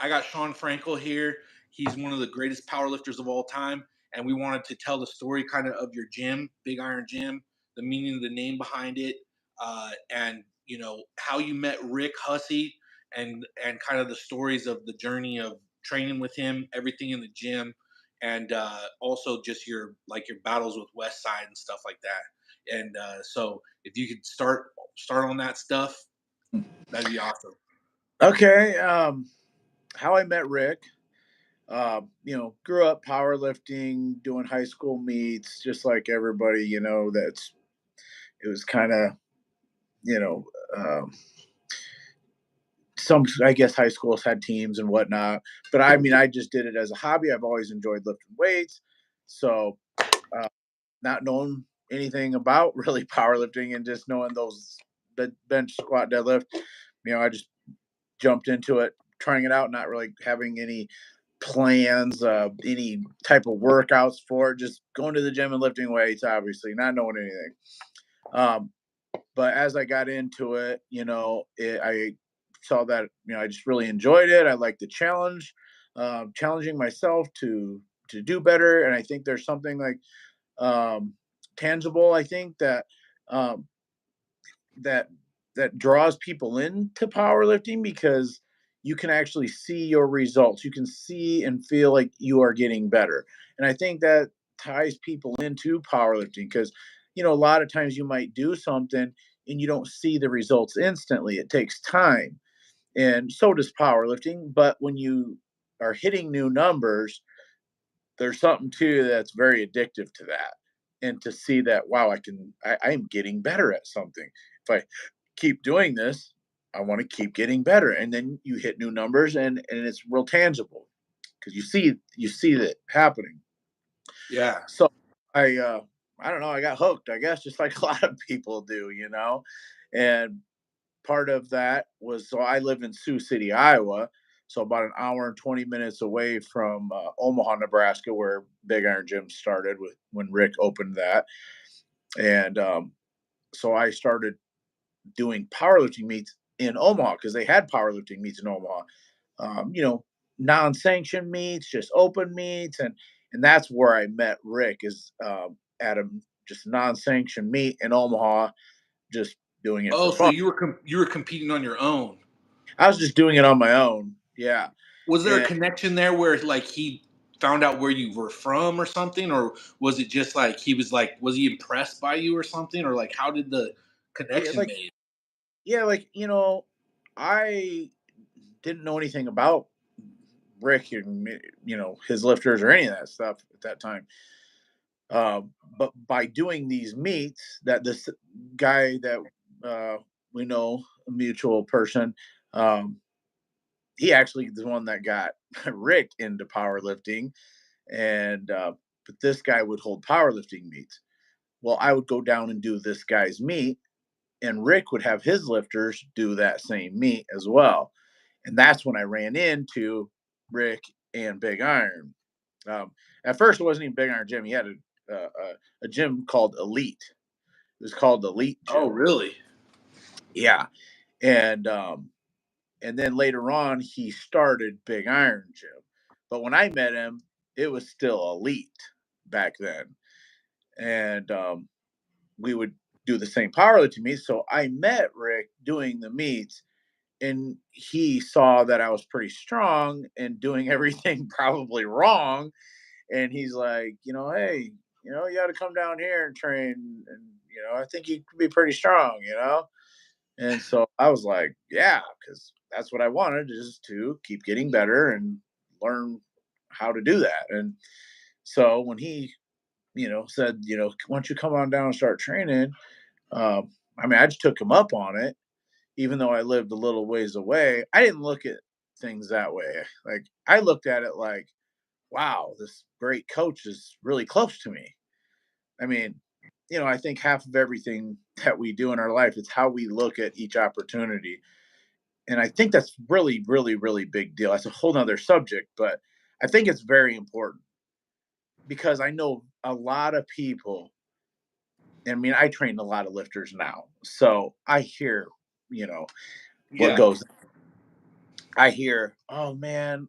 I got Shawn Frankl here. He's one of the greatest powerlifters of all time, and we wanted to tell the story kind of your gym, Big Iron Gym, the meaning of the name behind it, and how you met Rick Hussey, and kind of the stories of the journey of training with him, everything in the gym, and also just your battles with West Side and stuff like that. And so if you could start on that stuff, that'd be awesome. Okay. How I met Rick. Grew up powerlifting, doing high school meets, just like everybody. It was kind of, you know, um, some I guess high schools had teams and whatnot, but I mean, I just did it as a hobby. I've always enjoyed lifting weights, so not knowing anything about really powerlifting and just knowing those bench, squat, deadlift, I just jumped into it, trying it out, not really having any plans, any type of workouts for it, just going to the gym and lifting weights, obviously, not knowing anything. But as I got into it, I saw that, I just really enjoyed it. I like the challenge, challenging myself to do better. And I think there's something like tangible, I think um, that that draws people into powerlifting because you can actually see your results. You can see and feel like you are getting better. And I think that ties people into powerlifting because, a lot of times you might do something and you don't see the results instantly. It takes time. And so does powerlifting. But when you are hitting new numbers, there's something too that's very addictive to that. And to see that, wow, I'm getting better at something. If I keep doing this, I want to keep getting better. And then you hit new numbers and it's real tangible because you see that happening. Yeah. So I don't know, I got hooked, I guess, just like a lot of people do. And part of that was, so I live in Sioux City, Iowa, so about an hour and 20 minutes away from Omaha, Nebraska, where Big Iron Gym started with when Rick opened that. And so I started doing powerlifting meets in Omaha because they had powerlifting meets in Omaha. Um, you know, non-sanctioned meets, just open meets, and that's where I met Rick is at a just non-sanctioned meet in Omaha, just doing it Oh, for so fun. you were competing on your own. I was just doing it on my own. Yeah. Was there a And connection there where like he found out where you were from or something, or was it just like he was like, was he impressed by you or something, or like how did the yeah, connection like made? yeah, like I didn't know anything about Rick and his lifters or any of that stuff at that time. But by doing these meets, that this guy that uh, we know, a mutual person, um, he actually is the one that got Rick into powerlifting, and but this guy would hold powerlifting meets. Well, I would go down and do this guy's meet, and Rick would have his lifters do that same meet as well. And that's when I ran into Rick and Big Iron. At first, it wasn't even Big Iron Gym. He had a gym called Elite. It was called Elite Oh, Gym. really? Yeah, and and then later on, he started Big Iron Gym. But when I met him, it was still Elite back then, and we would do the same powerlifting meets. So I met Rick doing the meets, and he saw that I was pretty strong and doing everything probably wrong. And he's like, hey, you got to come down here and train. And, I think you could be pretty strong. And so I was like, yeah, because that's what I wanted is to keep getting better and learn how to do that. And so when he, said, why don't you come on down and start training? I mean, I just took him up on it, even though I lived a little ways away. I didn't look at things that way. Like I looked at it like, wow, this great coach is really close to me. I mean, I think half of everything that we do in our life is how we look at each opportunity. And I think that's really, really, really big deal. That's a whole nother subject, but I think it's very important because I know a lot of people. I mean, I train a lot of lifters now. So I hear, you know, what Yeah. goes. I hear, oh man,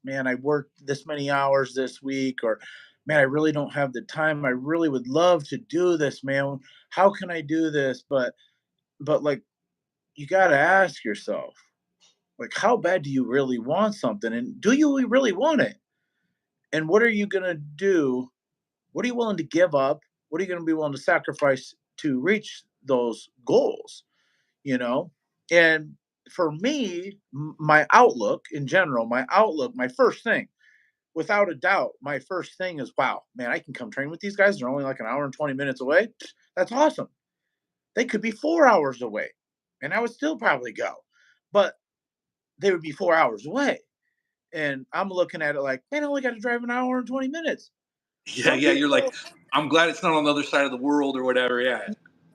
man, I worked this many hours this week, or man, I really don't have the time. I really would love to do this, man. How can I do this? But like, you got to ask yourself, like, how bad do you really want something? And do you really want it? And what are you going to do? What are you willing to give up? What are you going to be willing to sacrifice to reach those goals? You know? And for me, my outlook in general, my first thing, without a doubt, my first thing is, wow, man, I can come train with these guys. They're only like an hour and 20 minutes away. That's awesome. They could be 4 hours away and I would still probably go, but they would be 4 hours away. And I'm looking at it like, man, I only got to drive an hour and 20 minutes. Yeah, Some yeah. You're like, people, I'm glad it's not on the other side of the world or whatever. Yeah.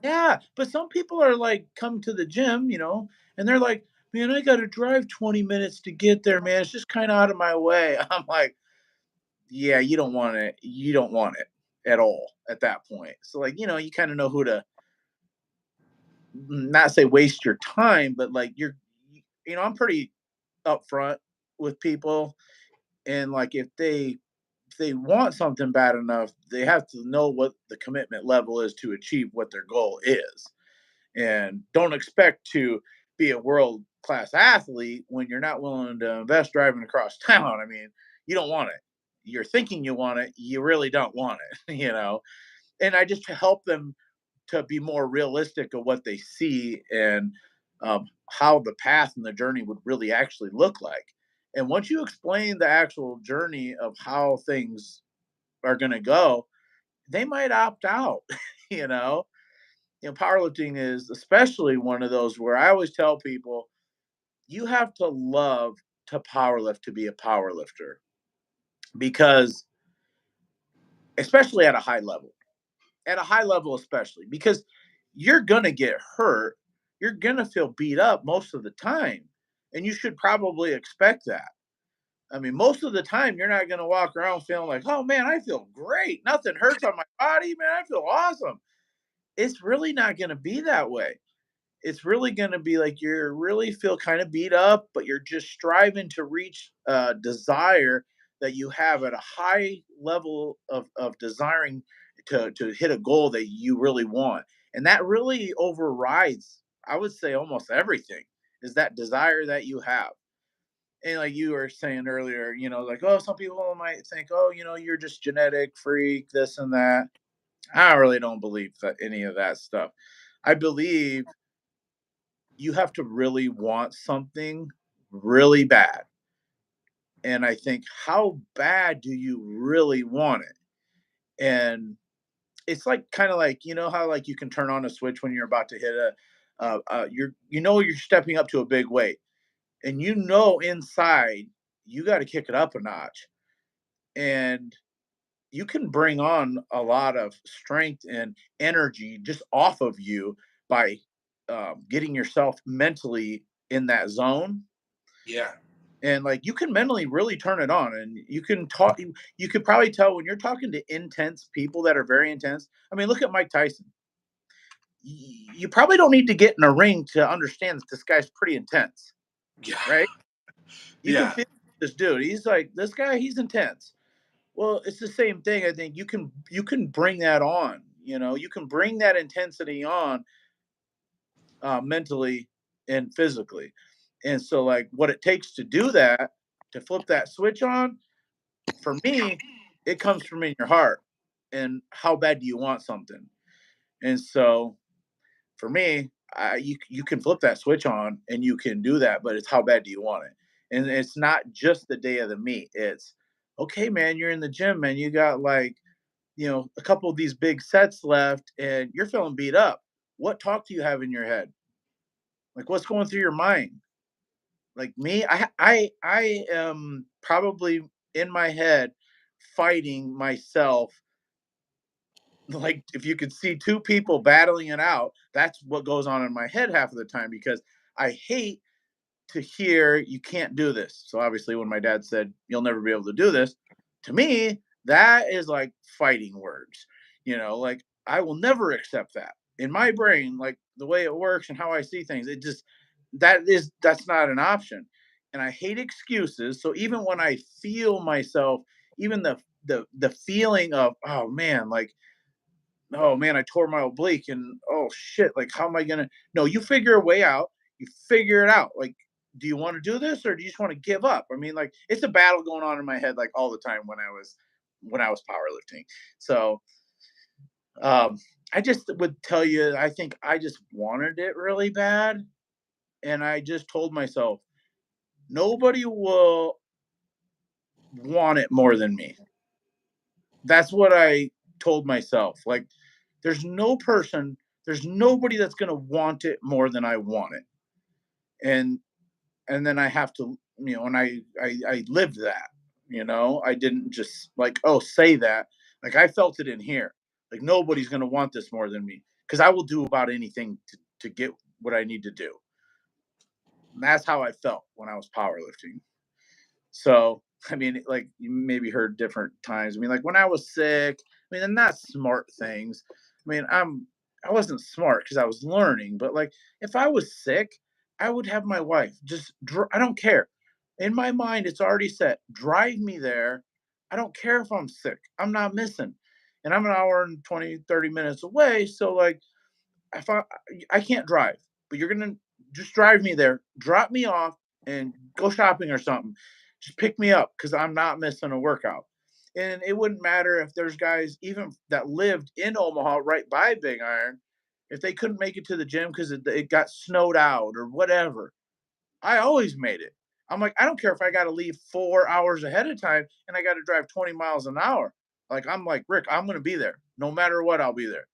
yeah, but some people are like, come to the gym, and they're like, man, I got to drive 20 minutes to get there, man. It's just kind of out of my way. I'm like, yeah, you don't want it. You don't want it at all at that point. So, like, you kind of know who to not say waste your time, but like, I'm pretty upfront with people. And like, if they want something bad enough, they have to know what the commitment level is to achieve what their goal is. And don't expect to be a world class athlete when you're not willing to invest driving across town. I mean, you don't want it. You're thinking you want it, you really don't want it, And I just help them to be more realistic of what they see, and how the path and the journey would really actually look like. And once you explain the actual journey of how things are going to go, they might opt out. you know Powerlifting is especially one of those where I always tell people, you have to love to powerlift to be a powerlifter, because especially at a high level, especially because you're going to get hurt. You're going to feel beat up most of the time. And you should probably expect that. I mean, most of the time, you're not going to walk around feeling like, oh man, I feel great. Nothing hurts on my body, man. I feel awesome. It's really not going to be that way. It's really going to be like you really feel kind of beat up, but you're just striving to reach a desire that you have at a high level of desiring to hit a goal that you really want. And that really overrides, I would say, almost everything, is that desire that you have. And like you were saying earlier, like, oh, some people might think, oh, you're just genetic freak, this and that. I really don't believe that any of that stuff. I believe you have to really want something really bad. And I think, how bad do you really want it? And it's like, kind of like, how like you can turn on a switch when you're about to hit you're stepping up to a big weight, and inside you got to kick it up a notch. And you can bring on a lot of strength and energy just off of you by getting yourself mentally in that zone. Yeah. And like, you can mentally really turn it on, and you can talk. You could probably tell when you're talking to intense people that are very intense. I mean, look at Mike Tyson. You probably don't need to get in a ring to understand that this guy's pretty intense, Yeah. right? You can Yeah. feel this dude. He's like, this guy, he's intense. Well, it's the same thing. I think you can bring that on. You can bring that intensity on, mentally and physically. And so, like, what it takes to do that, to flip that switch on, for me, it comes from in your heart, and how bad do you want something. And so, for me, you can flip that switch on and you can do that, but it's how bad do you want it. And it's not just the day of the meet. It's, okay, man, you're in the gym, man. You got like, a couple of these big sets left, and you're feeling beat up. What talk do you have in your head? Like, what's going through your mind? Like me, I am probably in my head fighting myself. Like, if you could see two people battling it out, that's what goes on in my head half of the time, because I hate to hear you can't do this. So obviously, when my dad said you'll never be able to do this, to me, that is like fighting words. Like, I will never accept that. In my brain, like the way it works and how I see things, that's not an option. and I hate excuses. So even when I feel myself, even the feeling of, oh man, like, oh man, I tore my oblique, and oh shit, like how am I gonna? No, you figure a way out. You figure it out. Like, do you want to do this or do you just want to give up? I mean, like it's a battle going on in my head like all the time when I was powerlifting. So um, I just would tell you, I think I just wanted it really bad, and I just told myself nobody will want it more than me. That's what I told myself. Like, there's nobody that's gonna want it more than I want it. And and then I have to, and I lived that. I didn't just like, oh, say that. Like I felt it in here. Like nobody's gonna want this more than me because I will do about anything to get what I need to do. And that's how I felt when I was powerlifting. So, I mean, like you maybe heard different times. I mean, like when I was sick, I mean, and not smart things. I mean, I wasn't smart because I was learning, but like if I was sick, I would have my wife just I don't care. In my mind, it's already set. Drive me there. I don't care if I'm sick. I'm not missing. And I'm an hour and 20, 30 minutes away. So like if I can't drive, but you're gonna just drive me there, drop me off, and go shopping or something. Just pick me up because I'm not missing a workout. And it wouldn't matter if there's guys even that lived in Omaha right by Big Iron, if they couldn't make it to the gym because it got snowed out or whatever. I always made it. I'm like, I don't care if I got to leave 4 hours ahead of time and I got to drive 20 miles an hour. Like I'm like Rick, I'm gonna be there no matter what. I'll be there.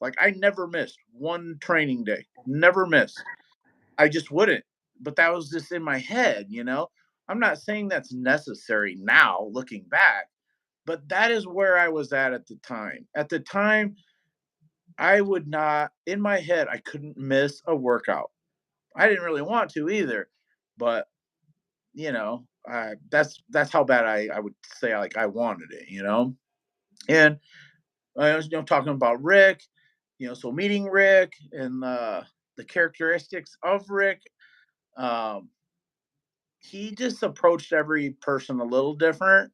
Like I never missed one training day. Never missed. I just wouldn't. But that was just in my head. I'm not saying that's necessary now looking back, but that is where I was at the time. At the time, I would not in my head, I couldn't miss a workout. I didn't really want to either, but that's how bad I would say like I wanted it. And I was talking about Rick, so meeting Rick and the characteristics of Rick, um, he just approached every person a little different.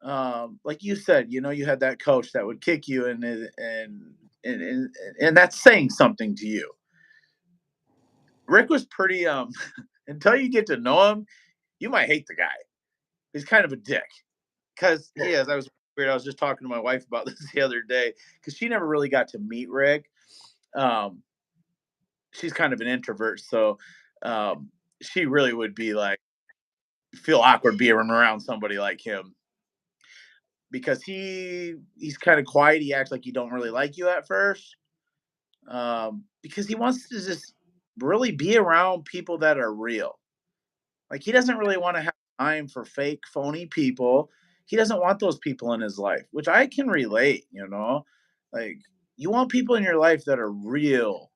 Like you said, you had that coach that would kick you, and that's saying something to you. Rick was pretty until you get to know him, you might hate the guy. He's kind of a dick because he is. I was weird. I was just talking to my wife about this the other day because she never really got to meet Rick. Um, she's kind of an introvert, so um, she really would be like feel awkward being around somebody like him because he's kind of quiet. He acts like he don't really like you at first because he wants to just really be around people that are real. Like he doesn't really want to have time for fake, phony people. He doesn't want those people in his life, which I can relate. Like you want people in your life that are real.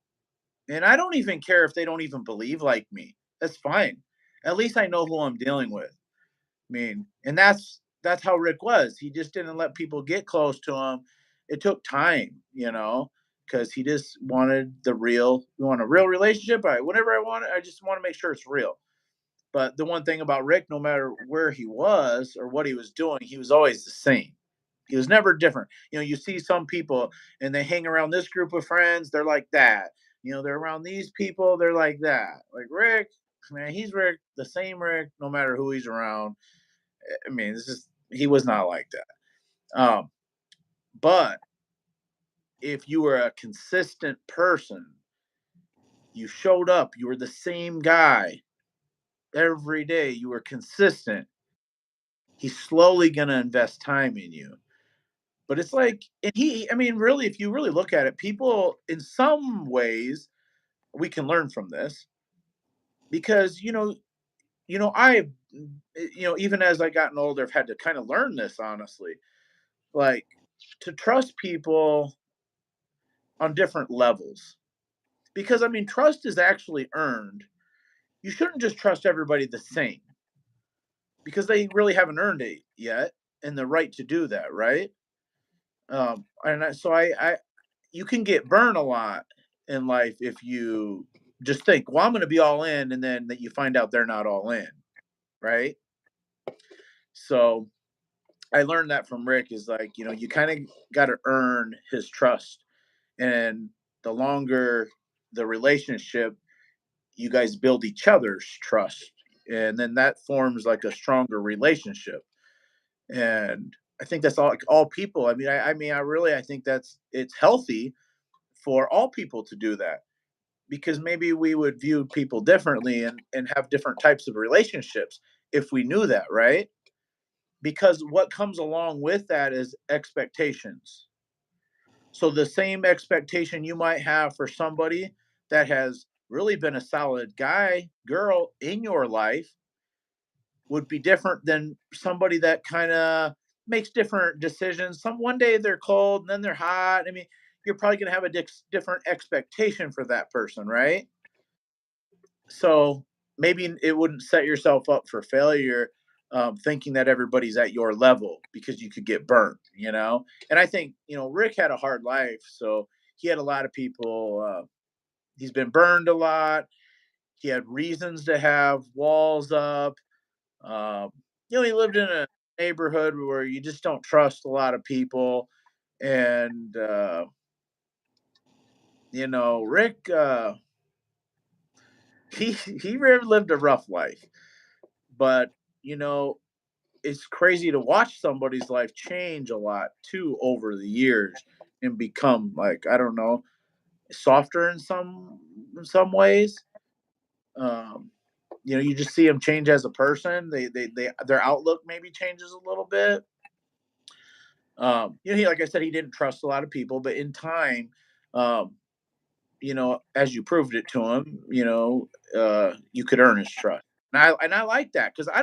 And I don't even care if they don't even believe like me. That's fine. At least I know who I'm dealing with. I mean, and that's how Rick was. He just didn't let people get close to him. It took time, because he just wanted you want a real relationship. Whatever I want, I just want to make sure it's real. But the one thing about Rick, no matter where he was or what he was doing, he was always the same. He was never different. You see some people and they hang around this group of friends, they're like that. They're around these people, they're like that. Like Rick, man, he's Rick, the same Rick, no matter who he's around. I mean, he was not like that. But if you were a consistent person, you showed up, you were the same guy every day, you were consistent, he's slowly going to invest time in you. But it's like, and I mean, really, if you really look at it, people in some ways, we can learn from this because, even as I gotten older, I've had to kind of learn this honestly, like to trust people on different levels. Because, I mean, trust is actually earned. You shouldn't just trust everybody the same because they really haven't earned it yet and the right to do that, right? So you can get burned a lot in life if you just think, well, I'm going to be all in, and then that you find out they're not all in, right? So I learned that from Rick is like, you kind of got to earn his trust. And the longer the relationship, you guys build each other's trust. And then that forms like a stronger relationship. And I think that's all people. I think it's healthy for all people to do that, because maybe we would view people differently and have different types of relationships if we knew that, right? Because what comes along with that is expectations. So the same expectation you might have for somebody that has really been a solid guy, girl in your life would be different than somebody that kind of makes different decisions. One day they're cold and then they're hot. I mean, you're probably going to have a different expectation for that person, right? So maybe it wouldn't set yourself up for failure, thinking that everybody's at your level, because you could get burnt, And I think, Rick had a hard life. So he had a lot of people. He's been burned a lot. He had reasons to have walls up. Um, he lived in a neighborhood where you just don't trust a lot of people. And, Rick, he really lived a rough life. But, it's crazy to watch somebody's life change a lot too over the years and become, like, I don't know, softer in some ways. Um, you just see them change as a person. Their outlook maybe changes a little bit. Like I said, he didn't trust a lot of people, but in time, um, as you proved it to him, you could earn his trust. And I like that, because I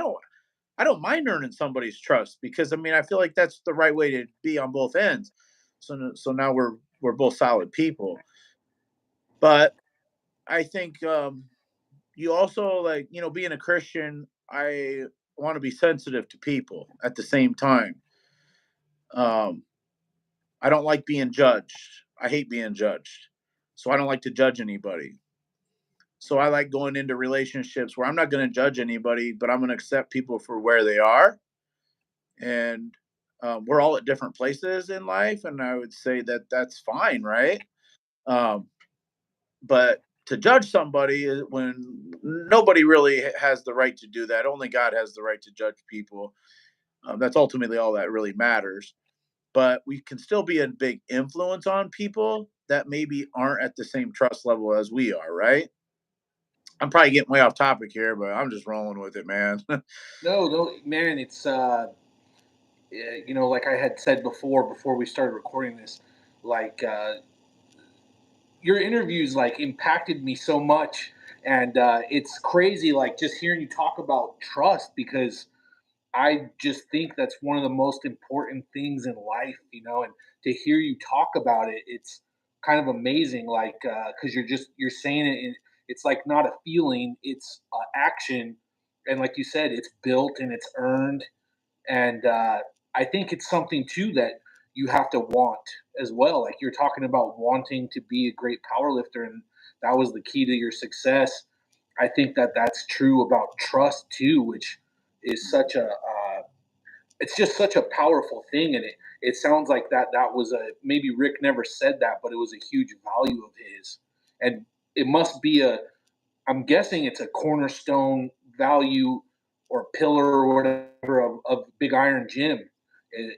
don't mind earning somebody's trust, because I feel like that's the right way to be on both ends. So now we're both solid people. But I think, you also, like, being a Christian, I want to be sensitive to people at the same time. Um, I don't like being judged. I hate being judged. So I don't like to judge anybody. So I like going into relationships where I'm not going to judge anybody, but I'm going to accept people for where they are. And we're all at different places in life, and I would say that that's fine, right? Um, but to judge somebody when nobody really has the right to do that, only God has the right to judge people. That's ultimately all that really matters. But we can still be a big influence on people that maybe aren't at the same trust level as we are, right? I'm probably getting way off topic here, but I'm just rolling with it, man. No, no, man, it's like I had said before we started recording this, like your interviews like impacted me so much, and it's crazy, like just hearing you talk about trust, because I just think that's one of the most important things in life, and to hear you talk about it, it's kind of amazing, like because you're saying it, it's like not a feeling, it's action, and like you said, it's built and it's earned, and I think it's something too that you have to want as well. Like you're talking about wanting to be a great power lifter, and that was the key to your success. I think that that's true about trust too, which is such a it's just such a powerful thing, and it sounds like that was a maybe Rick never said that, but it was a huge value of his, and it must be a I'm guessing it's a cornerstone value or pillar or whatever of Big Iron Gym.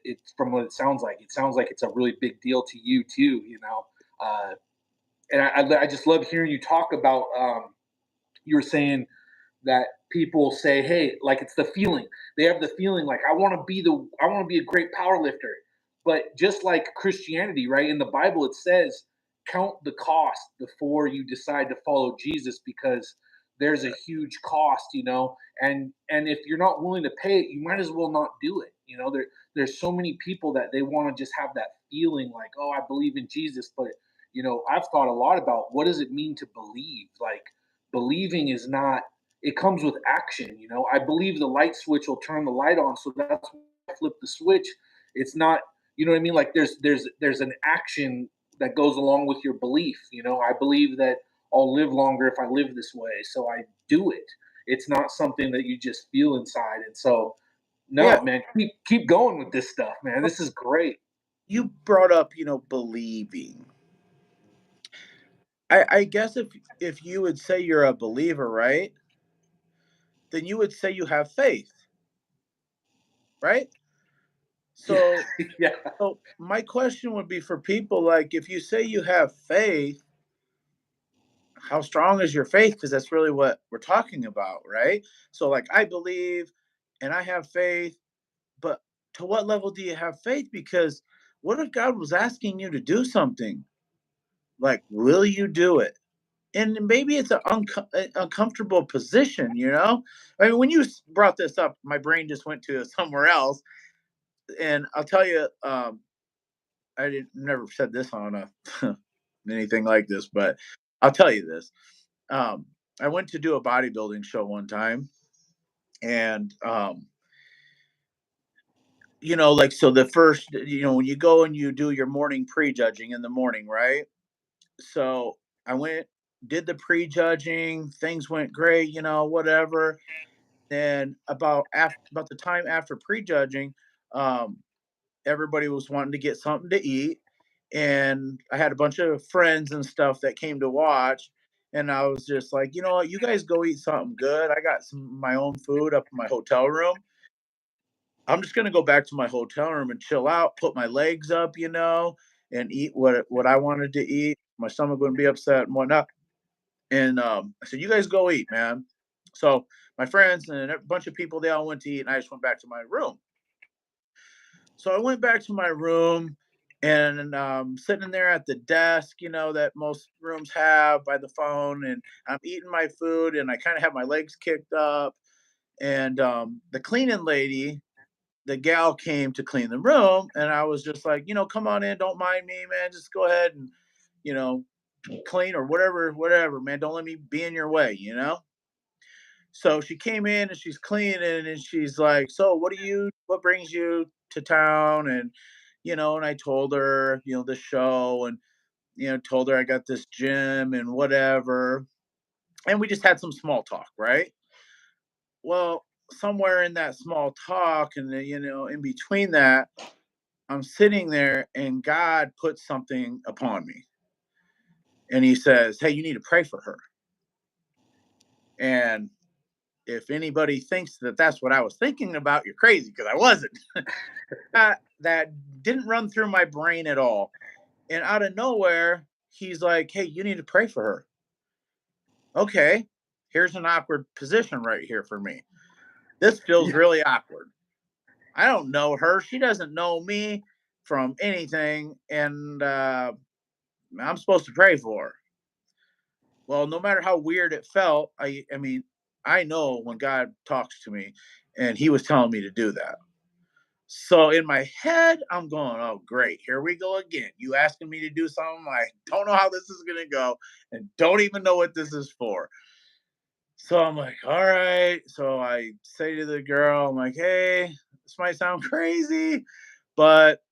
It's from what it sounds like. It sounds like it's a really big deal to you too. And I just love hearing you talk about. You were saying that people say, "Hey, like it's the feeling." They have the feeling like I want to be a great power lifter. But just like Christianity, right? In the Bible it says count the cost before you decide to follow Jesus, because there's a huge cost, and if you're not willing to pay it, you might as well not do it. There's so many people that they want to just have that feeling like, "Oh, I believe in Jesus," but I've thought a lot about what does it mean to believe? Like believing is not it comes with action. I believe the light switch will turn the light on, so that's why I flip the switch. It's not, you know what I mean? Like there's an action that goes along with your belief. I believe that I'll live longer if I live this way. So I do it. It's not something that you just feel inside. And so, Yeah. no, man, keep going with this stuff, man. This is great. You brought up, believing. I guess if you would say you're a believer, right? Then you would say you have faith, right? Yeah, So yeah, so my question would be for people like if you say you have faith, how strong is your faith? Because that's really what we're talking about, right? So like I believe and I have faith, but to what level do you have faith? Because what if God was asking you to do something? Like, will you do it? And maybe it's an uncomfortable position, you know? I mean, when you brought this up, my brain just went to somewhere else. And I'll tell you, I didn't never said this on a anything like this, but I'll tell you this. Um, I went to do a bodybuilding show one time, and like so the first, when you go and you do your morning prejudging in the morning, right? So I went, did the prejudging, things went great, whatever. And about the time after prejudging, um, everybody was wanting to get something to eat, and I had a bunch of friends and stuff that came to watch. And I was just like, you know what, you guys go eat something good. I got some my own food up in my hotel room. I'm just gonna go back to my hotel room and chill out, put my legs up, and eat what I wanted to eat. My stomach wouldn't be upset and whatnot. And I said, "You guys go eat, man." So my friends and a bunch of people, they all went to eat, and I just went back to my room. So I went back to my room and sitting there at the desk, that most rooms have by the phone, and I'm eating my food, and I kind of have my legs kicked up. And the cleaning lady, the gal came to clean the room, and I was just like, come on in, don't mind me, man, just go ahead and you know clean or whatever, man, don't let me be in your way. So she came in and she's cleaning and she's like, so what brings you to town? And I told her, the show, and told her I got this gym and whatever, and we just had some small talk, right? Well, somewhere in that small talk and in between that, I'm sitting there and God puts something upon me. And he says, "Hey, you need to pray for her." And if anybody thinks that that's what I was thinking about, you're crazy, because I wasn't. That didn't run through my brain at all. And out of nowhere, he's like, "Hey, you need to pray for her." Okay, here's an awkward position right here for me. This feels yeah, really awkward. I don't know her. She doesn't know me from anything. And I'm supposed to pray for her. Well, no matter how weird it felt, I mean, I know when God talks to me, and he was telling me to do that. So in my head, I'm going, "Oh, great. Here we go again. You asking me to do something I don't know how this is going to go and don't even know what this is for." So I'm like, "All right." So I say to the girl, I'm like, "Hey, this might sound crazy, but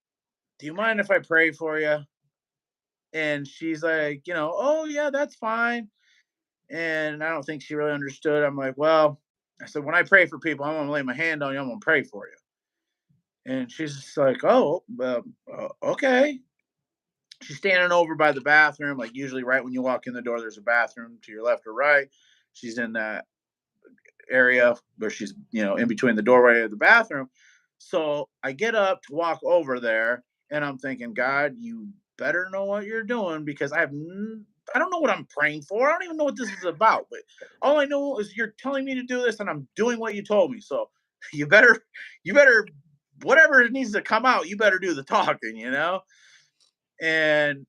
do you mind if I pray for you?" And she's like, "Oh, yeah, that's fine." And I don't think she really understood. I'm like, "Well," I said, "when I pray for people, I'm going to lay my hand on you. I'm going to pray for you." And she's just like, "Oh, okay." She's standing over by the bathroom. Like, usually right when you walk in the door, there's a bathroom to your left or right. She's in that area where she's, in between the doorway of the bathroom. So I get up to walk over there, and I'm thinking, "God, you better know what you're doing, because I don't know what I'm praying for. I don't even know what this is about. But all I know is you're telling me to do this, and I'm doing what you told me. So you better, you better, whatever needs to come out, you better do the talking." And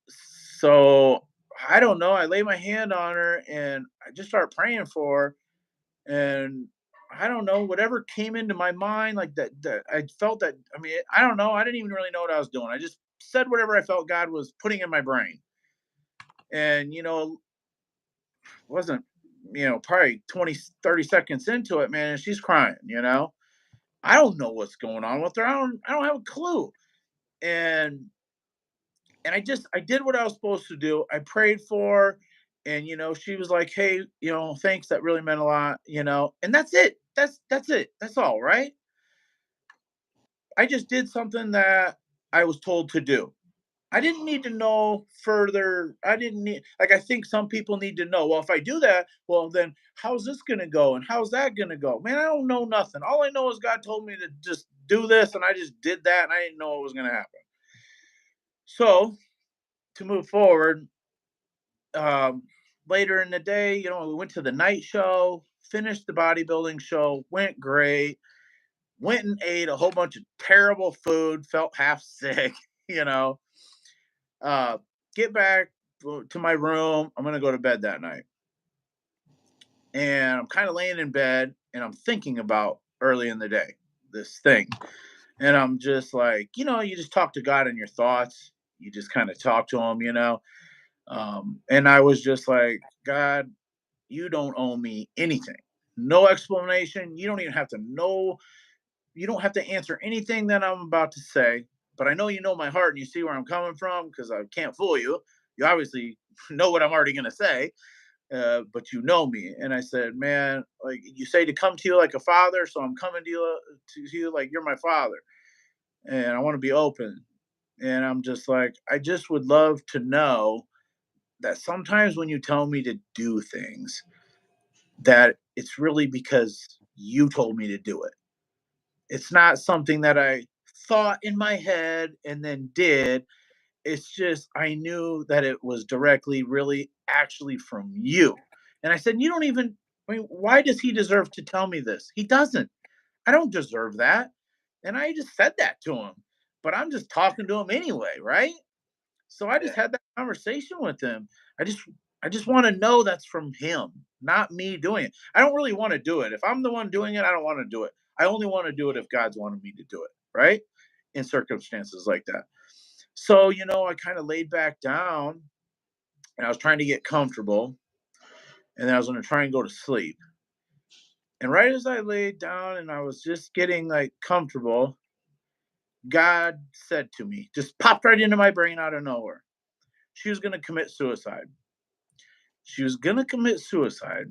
so I don't know. I lay my hand on her and I just start praying for her. And I don't know, whatever came into my mind, like that I felt that. I mean, I don't know. I didn't even really know what I was doing. I just said whatever I felt God was putting in my brain. And, wasn't, probably 20, 30 seconds into it, man, and she's crying. I don't know what's going on with her. I don't have a clue. And I did what I was supposed to do. I prayed for her, And she was like, "Hey, thanks. That really meant a lot." And that's it. That's it. That's all, right? I just did something that I was told to do. I didn't need to know further. I didn't need, like, I think some people need to know, well, if I do that, well, then how's this going to go? And how's that going to go? Man, I don't know nothing. All I know is God told me to just do this, and I just did that, and I didn't know what was going to happen. So, to move forward, um, later in the day, we went to the night show, finished the bodybuilding show, went great, went and ate a whole bunch of terrible food, felt half sick, you know. Uh, get back to my room. I'm going to go to bed that night. And I'm kind of laying in bed and I'm thinking about early in the day, this thing. And I'm just like, you just talk to God in your thoughts. You just kind of talk to him. And I was just like, God, you don't owe me anything. No explanation. You don't even have to know. You don't have to answer anything that I'm about to say. But I know you know my heart and you see where I'm coming from because I can't fool you. You obviously know what I'm already going to say, but you know me. And I said, man, like you say to come to you like a father. So I'm coming to you like you're my father. And I want to be open. And I'm just like, I just would love to know that sometimes when you tell me to do things, that it's really because you told me to do it. It's not something that I thought in my head and then did. It's just I knew that it was directly, really, actually from you. And I said, you don't even, I mean, why does he deserve to tell me this? He doesn't. I don't deserve that. And I just said that to him, but I'm just talking to him anyway, right? So I just Yeah. had that conversation with him. I just I just want to know that's from him, not me doing it. I don't really want to do it. If I'm the one doing it, I don't want to do it. I only want to do it if God's wanted me to do it, right? In circumstances like that. So, I kind of laid back down and I was trying to get comfortable and then I was going to try and go to sleep. And right as I laid down and I was just getting like comfortable, God said to me, just popped right into my brain out of nowhere. She was going to commit suicide. She was going to commit suicide.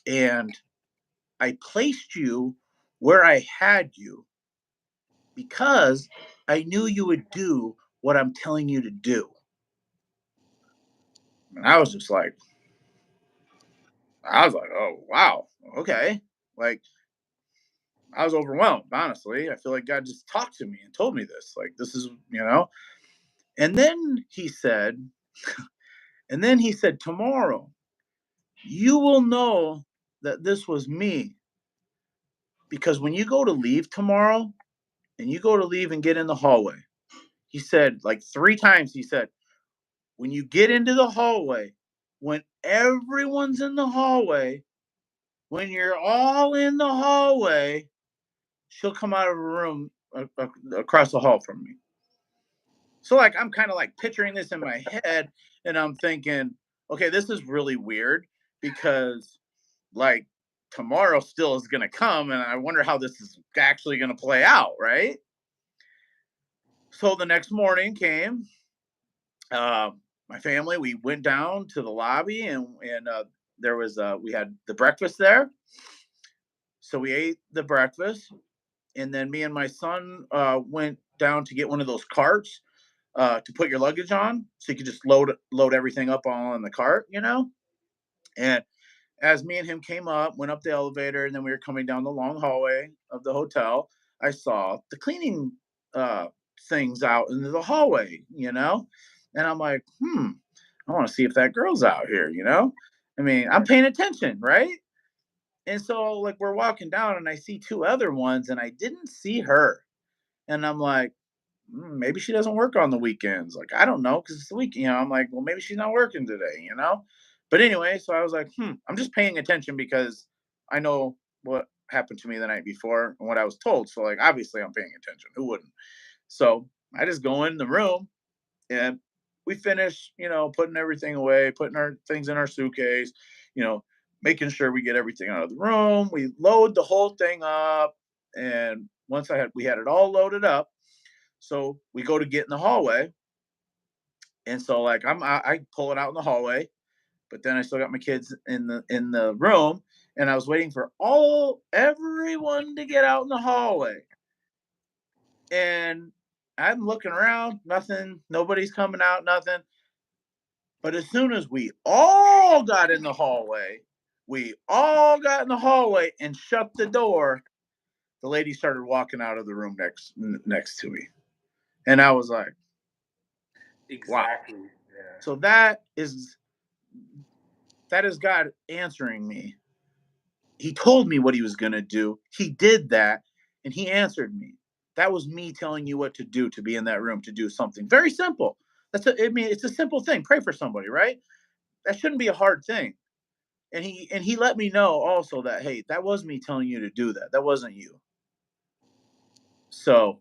And I placed you where I had you because I knew you would do what I'm telling you to do. And I was like, oh, wow. Okay. Like, I was overwhelmed, honestly. I feel like God just talked to me and told me this. Like, this is. And then he said, tomorrow you will know that this was me because when you go to leave tomorrow and you go to leave and get in the hallway, he said, like 3 times, he said, when you get into the hallway, when everyone's in the hallway, when you're all in the hallway, she'll come out of a room across the hall from me. So like I'm kind of like picturing this in my head and I'm thinking, okay, this is really weird because like tomorrow still is going to come and I wonder how this is actually going to play out, right? So the next morning came, uh, my family, we went down to the lobby and there was we had the breakfast there. So we ate the breakfast and then me and my son went down to get one of those carts to put your luggage on, so you could just load everything up all in the cart. And as me and him came up, went up the elevator, and then we were coming down the long hallway of the hotel, I saw the cleaning uh, things out in the hallway. And I'm like, I want to see if that girl's out here. I mean, I'm Right. paying attention, right? And so, like, we're walking down, and I see 2 other ones, and I didn't see her. And I'm like, maybe she doesn't work on the weekends. Like, I don't know, because it's the weekend. I'm like, well, maybe she's not working today. But anyway, so I was like, I'm just paying attention because I know what happened to me the night before and what I was told. So, like, obviously I'm paying attention. Who wouldn't? So I just go in the room and we finish, putting everything away, putting our things in our suitcase, you know, making sure we get everything out of the room. We load the whole thing up. And once we had it all loaded up, so we go to get in the hallway. And so like I pull it out in the hallway But then I still got my kids in the room, and I was waiting for everyone to get out in the hallway. And I'm looking around, nothing, nobody's coming out, nothing. But as soon as we all got in the hallway, and shut the door, the lady started walking out of the room next to me. And I was like, wow. Exactly. Yeah. So that is God answering me. He told me what he was going to do. He did that, and he answered me. That was me telling you what to do, to be in that room, to do something very simple. It's a simple thing. Pray for somebody, right? That shouldn't be a hard thing. And he let me know also that, hey, that was me telling you to do that. That wasn't you. So,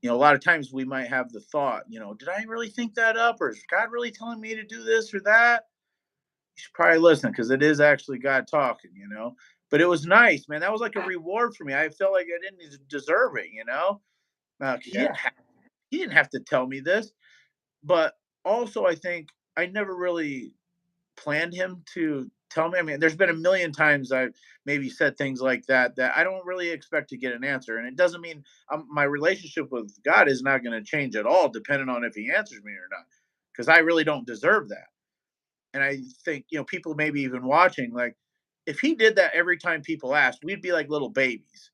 a lot of times we might have the thought, did I really think that up, or is God really telling me to do this or that? You should probably listen, because it is actually God talking. But it was nice, man. That was like a reward for me. I felt like I didn't deserve it. He Yeah. didn't have to tell me this, but also I think I never really planned him to tell me. I mean, there's been a million times I've maybe said things like that I don't really expect to get an answer, and it doesn't mean my relationship with God is not going to change at all, depending on if He answers me or not, because I really don't deserve that. And I think, people maybe even watching, like, if He did that every time people asked, we'd be like little babies.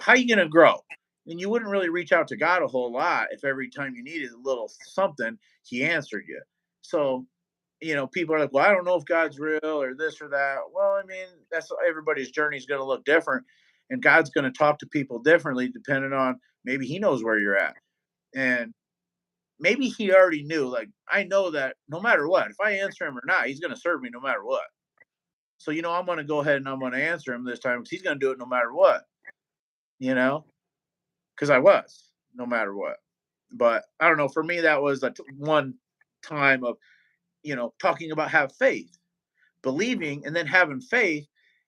How are you going to grow? And you wouldn't really reach out to God a whole lot if every time you needed a little something, He answered you. So, people are like, well, I don't know if God's real or this or that. Well, I mean, that's everybody's journey is going to look different. And God's going to talk to people differently depending on, maybe He knows where you're at. And maybe He already knew, like, I know that no matter what, if I answer Him or not, He's going to serve me no matter what. So, I'm going to go ahead and I'm going to answer Him this time, because He's going to do it no matter what, you know, because I was, no matter what. But I don't know. For me, that was one time of, talking about have faith, believing, and then having faith,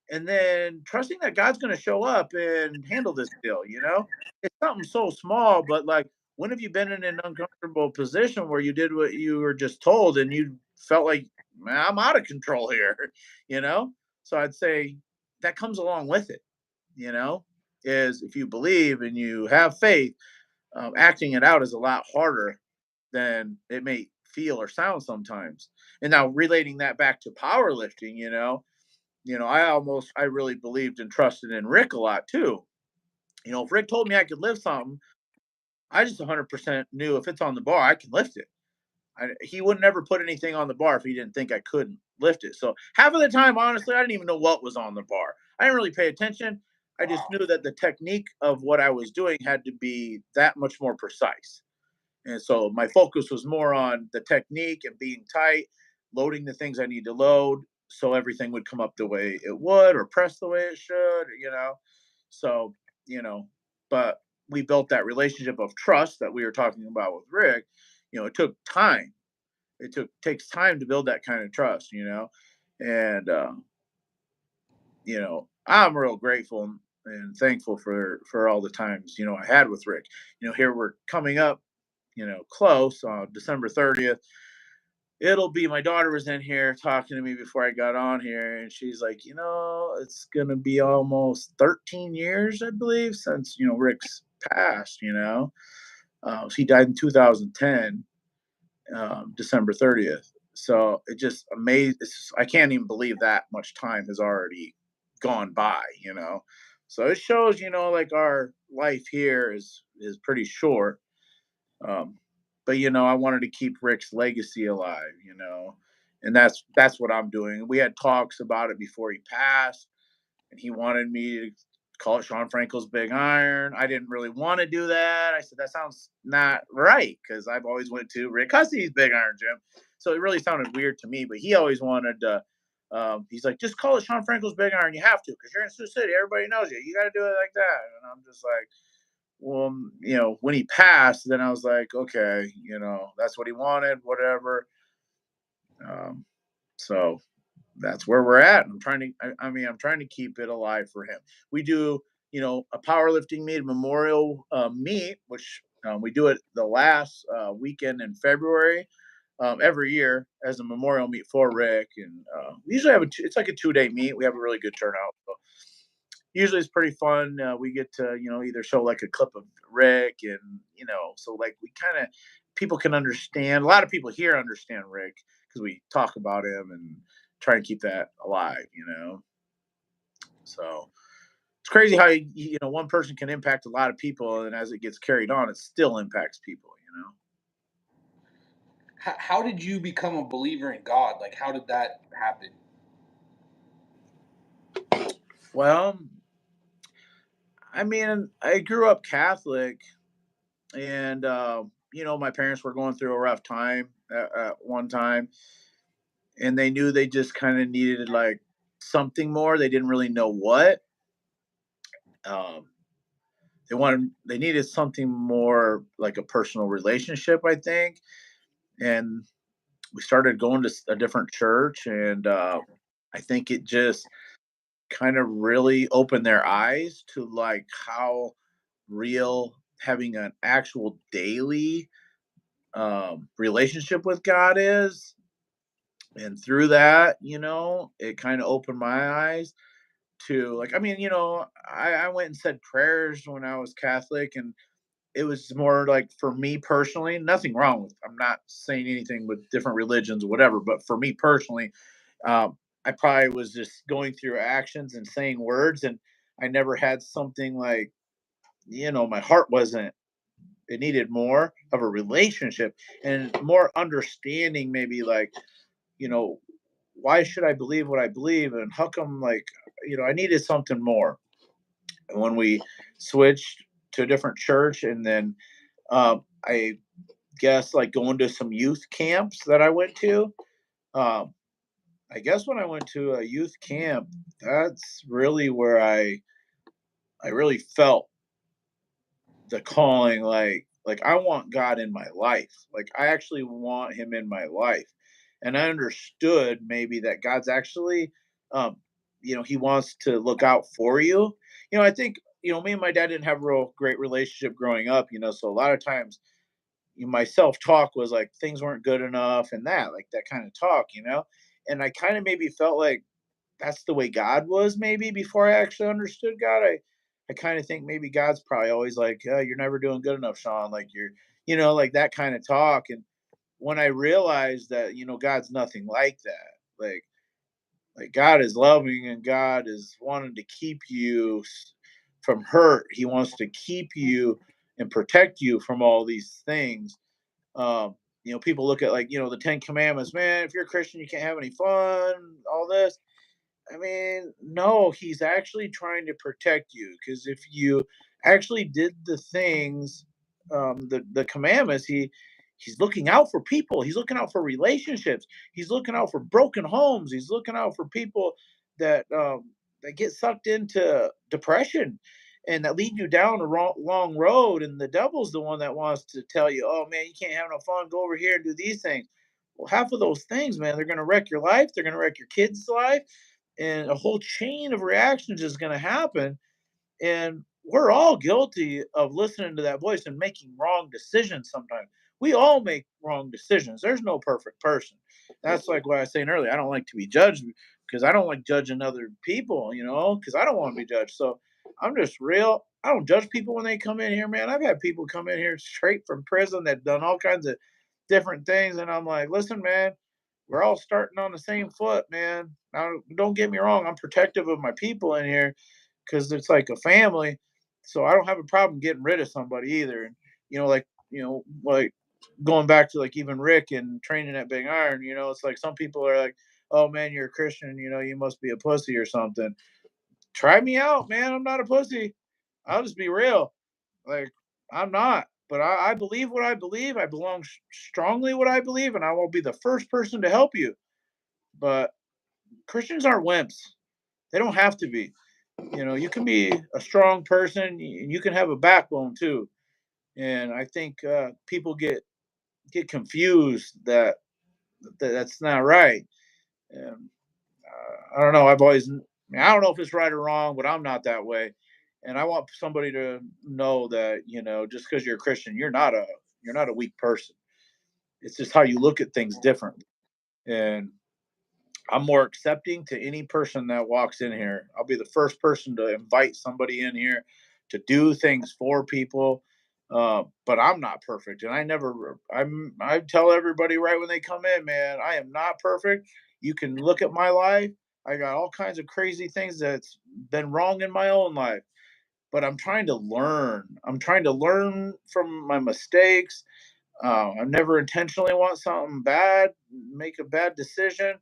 and then trusting that God's going to show up and handle this deal. It's something so small, but like, when have you been in an uncomfortable position where you did what you were just told and you felt like, man, I'm out of control here, you know? So I'd say that comes along with it, you know, is if you believe and you have faith, acting it out is a lot harder than it may feel or sound sometimes. And now relating that back to powerlifting, I really believed and trusted in Rick a lot too. If Rick told me I could lift something, I just 100% knew if it's on the bar, I can lift it. He would never put anything on the bar if he didn't think I couldn't lift it. So half of the time, honestly, I didn't even know what was on the bar. I didn't really pay attention. I just Wow. knew that the technique of what I was doing had to be that much more precise. And so my focus was more on the technique and being tight, loading the things I need to load so everything would come up the way it would, or press the way it should. So, you know, but we built that relationship of trust that we were talking about with Rick. It took time. Takes time to build that kind of trust. And I'm real grateful and thankful for all the times, I had with Rick. Here we're coming up, close on December 30th. It'll be, my daughter was in here talking to me before I got on here, and she's like, it's gonna be almost 13 years, I believe, since Rick's passed. He died in 2010, December 30th. So it just amazed. I can't even believe that much time has already gone by. So it shows, like, our life here is pretty short. Um, but I wanted to keep Rick's legacy alive. And that's what I'm doing. We had talks about it before he passed, and he wanted me to call it Shawn Frankl's Big Iron. I didn't really want to do that. I said that sounds not right, because I've always went to Rick Hussey's Big Iron Gym, so it really sounded weird to me. But he always wanted to. He's like, just call it Shawn Frankl's Big Iron. You have to, because you're in Sioux City. Everybody knows you. You got to do it like that. And I'm just like, well, when he passed, then I was like, okay, that's what he wanted, whatever. Um, so that's where we're at. I'm trying to, I'm trying to keep it alive for him. We do, a powerlifting meet, memorial meet, which we do it the last weekend in February. every year as a memorial meet for Rick. And we usually have it's like a 2 day meet. We have a really good turnout. So usually it's pretty fun. We get to, either show like a clip of Rick, and, so like we kind of, people can understand. A lot of people here understand Rick because we talk about him and try and keep that alive. So it's crazy how, one person can impact a lot of people. And as it gets carried on, it still impacts people. How did you become a believer in God? Like, how did that happen? Well, I mean, I grew up Catholic, and my parents were going through a rough time at one time, and they knew they just kind of needed like something more. They didn't really know what. Um, they needed something more like a personal relationship, I think, and we started going to a different church, and I think it just kind of really opened their eyes to like how real having an actual daily relationship with God is. And through that, it kind of opened my eyes to like, I mean, I went and said prayers when I was Catholic, and it was more like for me personally, nothing wrong with, I'm not saying anything with different religions or whatever, but for me personally, I probably was just going through actions and saying words, and I never had something like, my heart wasn't, it needed more of a relationship and more understanding, maybe like, you know, why should I believe what I believe? And how come, like, I needed something more. And when we switched to a different church, and then I guess like going to some youth camps that I went to, um, I guess when I went to a youth camp, that's really where I really felt the calling, like I want God in my life. Like I actually want him in my life. And I understood maybe that God's actually um he wants to look out for you. I think, me and my dad didn't have a real great relationship growing up, so a lot of times, my self-talk was like things weren't good enough, and that like that kind of talk. And I kind of maybe felt like that's the way God was, maybe before I actually understood God. I kind of think maybe God's probably always like, oh, you're never doing good enough, Shawn. Like like that kind of talk. And when I realized that, God's nothing like that. Like God is loving, and God is wanting to keep you from hurt. He wants to keep you and protect you from all these things. People look at like, the 10 Commandments, man, if you're a Christian, you can't have any fun, all this. I mean, no, he's actually trying to protect you, because if you actually did the things, the commandments, he's looking out for people. He's looking out for relationships. He's looking out for broken homes. He's looking out for people that get sucked into depression and that lead you down a long road. And the devil's the one that wants to tell you, oh man, you can't have no fun. Go over here and do these things. Well, half of those things, man, they're going to wreck your life. They're going to wreck your kids' life, and a whole chain of reactions is going to happen. And we're all guilty of listening to that voice and making wrong decisions sometimes. We all make wrong decisions. There's no perfect person. That's like what I was saying earlier. I don't like to be judged because I don't like judging other people, because I don't want to be judged. So I'm just real. I don't judge people when they come in here, man. I've had people come in here straight from prison that done all kinds of different things. And I'm like, listen, man, we're all starting on the same foot, man. Now, don't get me wrong. I'm protective of my people in here because it's like a family. So I don't have a problem getting rid of somebody either. And like going back to like even Rick and training at Big Iron, it's like some people are like, "Oh man, you're a Christian, you must be a pussy or something." Try me out, man. I'm not a pussy. I'll just be real. Like I'm not. But I believe what I believe. I belong strongly what I believe, and I will be the first person to help you. But Christians aren't wimps. They don't have to be. You can be a strong person, and you can have a backbone too. And I think people get confused that's not right. And I don't know. I don't know if it's right or wrong, but I'm not that way. And I want somebody to know that just because you're a Christian, you're not a weak person. It's just how you look at things differently. And I'm more accepting to any person that walks in here. I'll be the first person to invite somebody in here to do things for people. But I'm not perfect, and I tell everybody right when they come in, man, I am not perfect. You can look at my life. I got all kinds of crazy things that's been wrong in my own life, but I'm trying to learn. I'm trying to learn from my mistakes. I never intentionally want something bad, make a bad decision.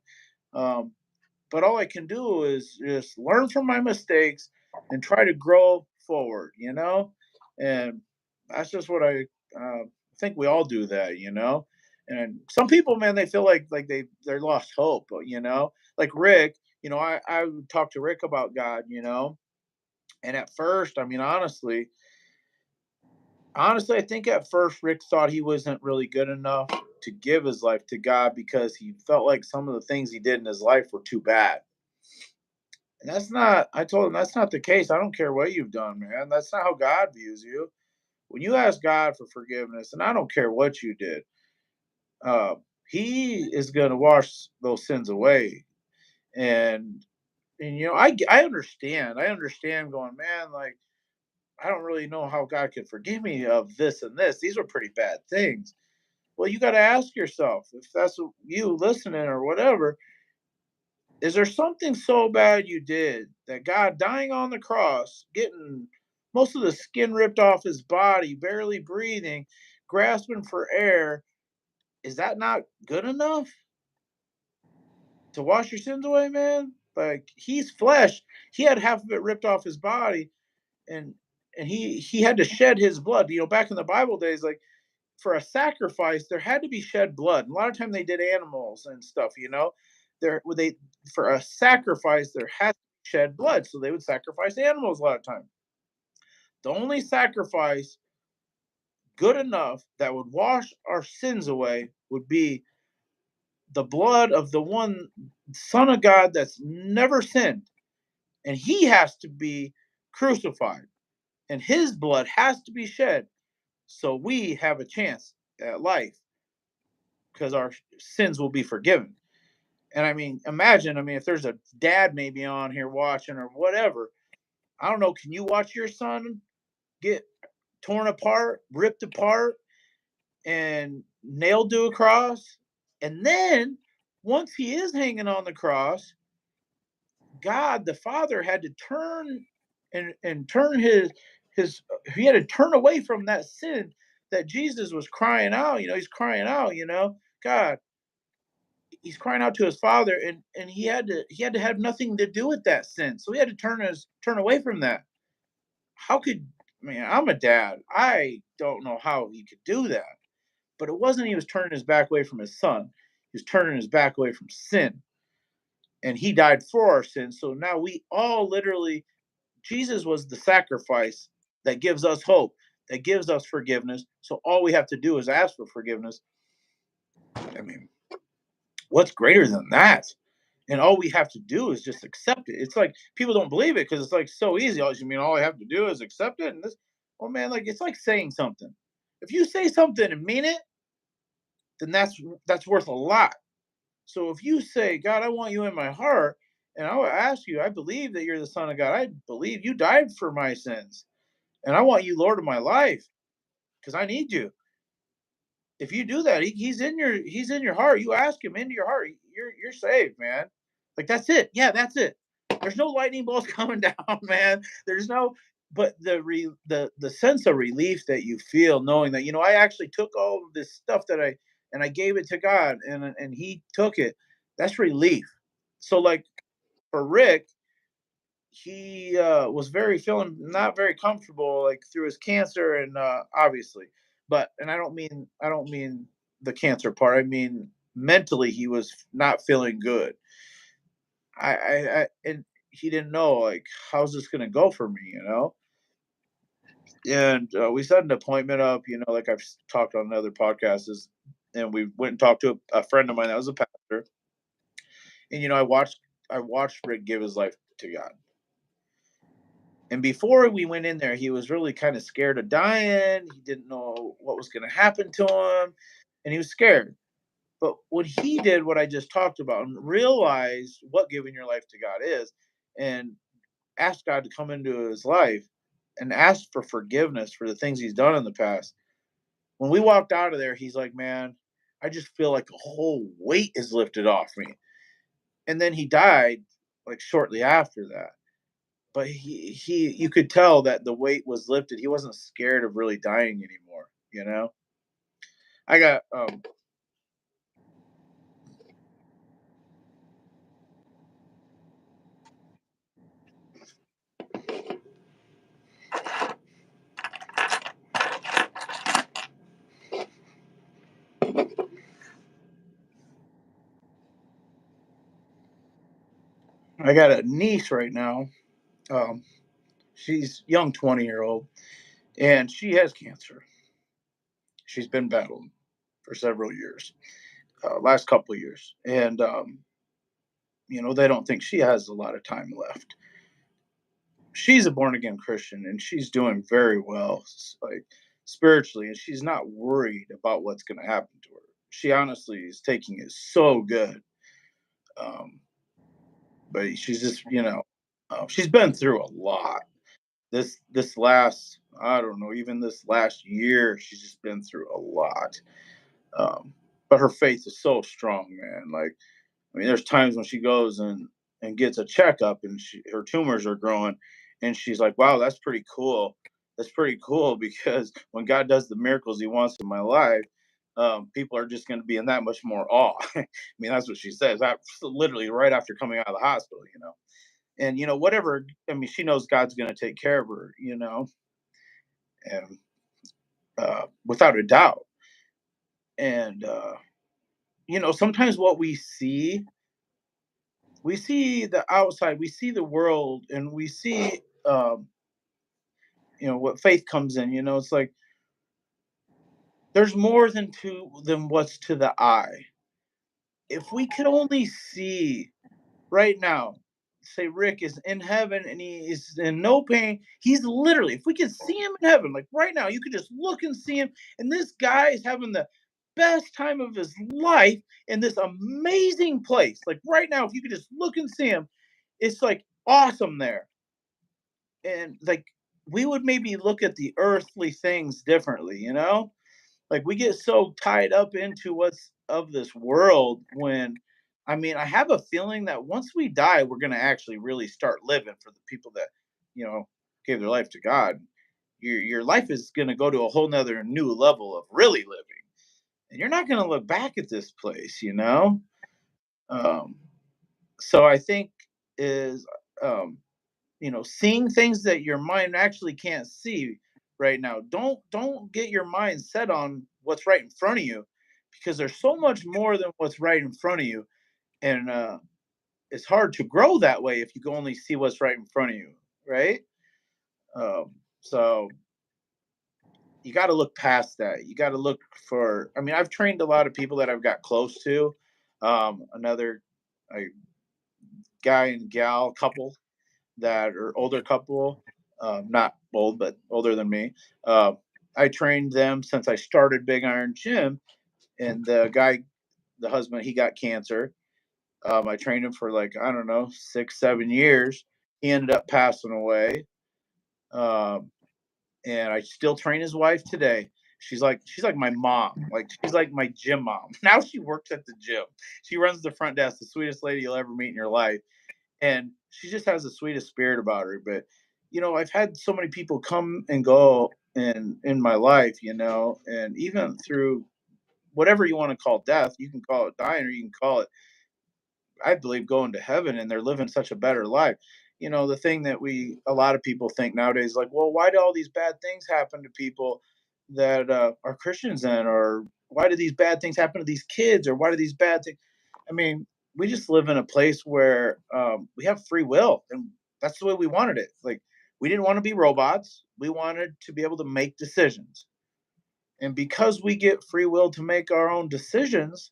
Um, but all I can do is just learn from my mistakes and try to grow forward, And that's just what I think we all do that. And some people, man, they feel like they're lost hope, Like Rick, I would talk to Rick about God. And at first, I mean, honestly, I think at first Rick thought he wasn't really good enough to give his life to God because he felt like some of the things he did in his life were too bad. And I told him that's not the case. I don't care what you've done, man. That's not how God views you. When you ask God for forgiveness, and I don't care what you did, uh, He is going to wash those sins away. And, I understand. I understand going, man, like, I don't really know how God could forgive me of this and this. These were pretty bad things. Well, you got to ask yourself if that's you listening or whatever. Is there something so bad you did that God dying on the cross, getting most of the skin ripped off his body, barely breathing, grasping for air, is that not good enough to wash your sins away, man? Like he's flesh. He had half of it ripped off his body and he had to shed his blood. Back in the Bible days, like for a sacrifice, there had to be shed blood. And a lot of time they did animals and stuff. They for a sacrifice there has to be shed blood, so they would sacrifice animals a lot of time. The only sacrifice good enough that would wash our sins away would be the blood of the one Son of God that's never sinned, and he has to be crucified, and his blood has to be shed, so we have a chance at life because our sins will be forgiven. And I mean, imagine, if there's a dad maybe on here watching or whatever, I don't know, can you watch your son get torn apart, ripped apart, and nailed to a cross? And then once he is hanging on the cross, God the Father had to turn and turn his he had to turn away from that sin that Jesus was crying out. He's crying out, God, he's crying out to his father, and he had to have nothing to do with that sin, so he had to turn away from that. How could I'm a dad, I don't know how he could do that, but it wasn't he was turning his back away from his son, he was turning his back away from sin, and he died for our sins, so now we all literally, Jesus was the sacrifice that gives us hope, that gives us forgiveness, so all we have to do is ask for forgiveness. I mean, what's greater than that? And all we have to do is just accept it. It's like people don't believe it because it's like so easy. All I have to do is accept it. And this, oh man, like it's like saying something. If you say something and mean it, then that's worth a lot. So if you say, God, I want you in my heart, and I will ask you, I believe that you're the Son of God. I believe you died for my sins, and I want you Lord of my life because I need you. If you do that, he's in your heart. You ask him into your heart, you're saved, man. Like that's it. Yeah, that's it. There's no lightning bolts coming down, man. There's no, but the sense of relief that you feel knowing that I actually took all of this stuff and I gave it to God and He took it. That's relief. So like for Rick, he was very feeling not very comfortable like through his cancer and obviously, but and I don't mean the cancer part, I mean mentally he was not feeling good. I and he didn't know like how's this gonna go for me. And we set an appointment up, like I've talked on other podcasts and we went and talked to a friend of mine that was a pastor, and I watched Rick give his life to God. And before we went in there, he was really kind of scared of dying. He didn't know what was going to happen to him. and he was scared. But when he did what I just talked about and realized what giving your life to God is, and asked God to come into his life and ask for forgiveness for the things he's done in the past, when we walked out of there, he's like, "Man, I just feel like a whole weight is lifted off me." And then he died like shortly after that. But you could tell that the weight was lifted. He wasn't scared of really dying anymore, you know? I got I got a niece right now. Um she's young 20-year-old and she has cancer. She's been battling for several years. Last couple of years. And they don't think she has a lot of time left. She's a born again Christian and she's doing very well, like spiritually, and she's not worried about what's going to happen to her. She honestly is taking it so good. Um, but she's just, she's been through a lot. This last, I don't know, even this last year, she's just been through a lot. Um, but her faith is so strong, man. Like, I mean, there's times when she goes and gets a checkup and her tumors are growing, and she's like, "Wow, that's pretty cool. That's pretty cool because when God does the miracles He wants in my life, people are just going to be in that much more awe." I mean, that's what she says. That literally right after coming out of the hospital, and whatever. I mean, she knows God's going to take care of her, and without a doubt. And sometimes what we see the outside, we see the world, and we see what faith comes in. It's like there's more than what's to the eye. If we could only see right now, say Rick is in heaven and he is in no pain. He's literally, if we could see him in heaven, like right now, you could just look and see him, and this guy is having the best time of his life in this amazing place. Like right now, if you could just look and see him, it's like awesome there. And like we would maybe look at the earthly things differently, like we get so tied up into what's of this world when I mean, I have a feeling that once we die, we're going to actually really start living for the people that, you know, gave their life to God. Your life is going to go to a whole nother new level of really living. And you're not going to look back at this place. Um, so I think is um, seeing things that your mind actually can't see right now. Don't get your mind set on what's right in front of you, because there's so much more than what's right in front of you. And it's hard to grow that way if you can only see what's right in front of you, right? So you got to look past that. You got to look for. I mean, I've trained a lot of people that I've got close to. Another a guy and gal couple that are older couple, not old but older than me. Uh, I trained them since I started Big Iron Gym, and the husband, he got cancer. I trained him for like I don't know 6 7 years. He ended up passing away, um, and I still train his wife today. She's like my mom. Like she's like my gym mom. Now she works at the gym. She runs the front desk. The sweetest lady you'll ever meet in your life, and she just has the sweetest spirit about her. But I've had so many people come and go in my life, and even through whatever you want to call death, you can call it dying, or you can call it, I believe, going to heaven, and they're living such a better life. The thing that a lot of people think nowadays, like, well, why do all these bad things happen to people that are Christians then, or why do these bad things happen to these kids, or why do these bad things? I mean, we just live in a place where we have free will, and that's the way we wanted it. Like, we didn't want to be robots. We wanted to be able to make decisions. And because we get free will to make our own decisions,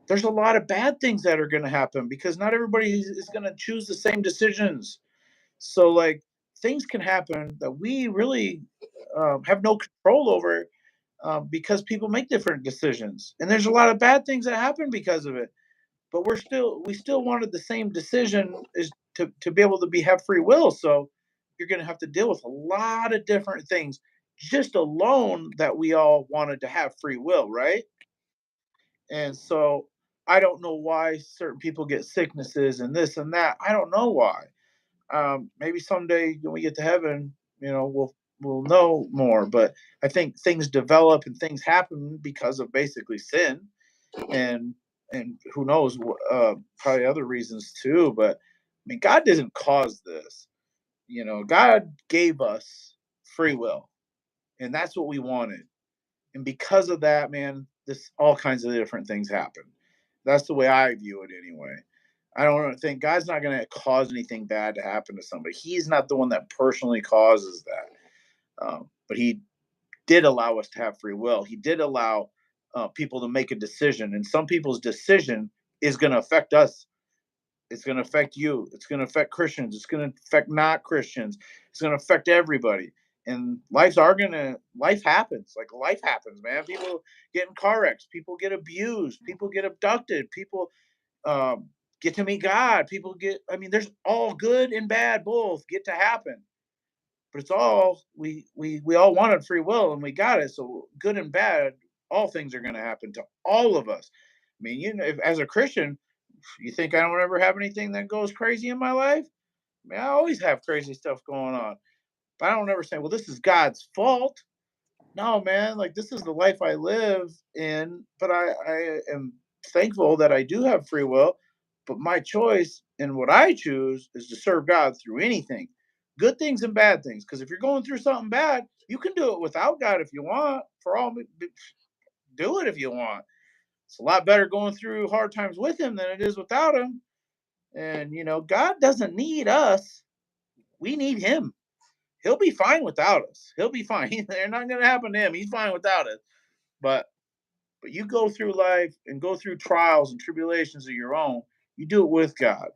there's a lot of bad things that are going to happen because not everybody is going to choose the same decisions. So, like, things can happen that we really have no control over. because people make different decisions, and there's a lot of bad things that happen because of it. But we still wanted the same decision is to be able to be have free will. So you're going to have to deal with a lot of different things just alone that we all wanted to have free will, right? And so I don't know why certain people get sicknesses and this and that. I don't know why. Maybe someday when we get to heaven, we'll know more. But I think things develop and things happen because of basically sin, and who knows, probably other reasons too. But I mean, God didn't cause this. God gave us free will, and that's what we wanted. And because of that, man, this all kinds of different things happen. That's the way I view it anyway. I don't think God's not going to cause anything bad to happen to somebody. He's not the one that personally causes that. But he did allow us to have free will. He did allow people to make a decision, and some people's decision is going to affect us. It's going to affect you. It's going to affect Christians. It's going to affect not Christians. It's going to affect everybody. And life happens. Like life happens, man. People get in car wrecks. People get abused. People get abducted. People get to meet God. I mean, there's all good and bad both get to happen. But it's all we all wanted free will and we got it. So good and bad, all things are going to happen to all of us. I mean, if, as a Christian, you think I don't ever have anything that goes crazy in my life? I mean, I always have crazy stuff going on. But I don't ever say, well, this is God's fault. No, man, like this is the life I live in, but I am thankful that I do have free will. But my choice and what I choose is to serve God through anything, good things and bad things. Because if you're going through something bad, you can do it without God if you want. Do it if you want. It's a lot better going through hard times with Him than it is without Him. And God doesn't need us; we need Him. He'll be fine without us. He'll be fine. They're not going to happen to Him. He's fine without us. But you go through life and go through trials and tribulations of your own. You do it with God,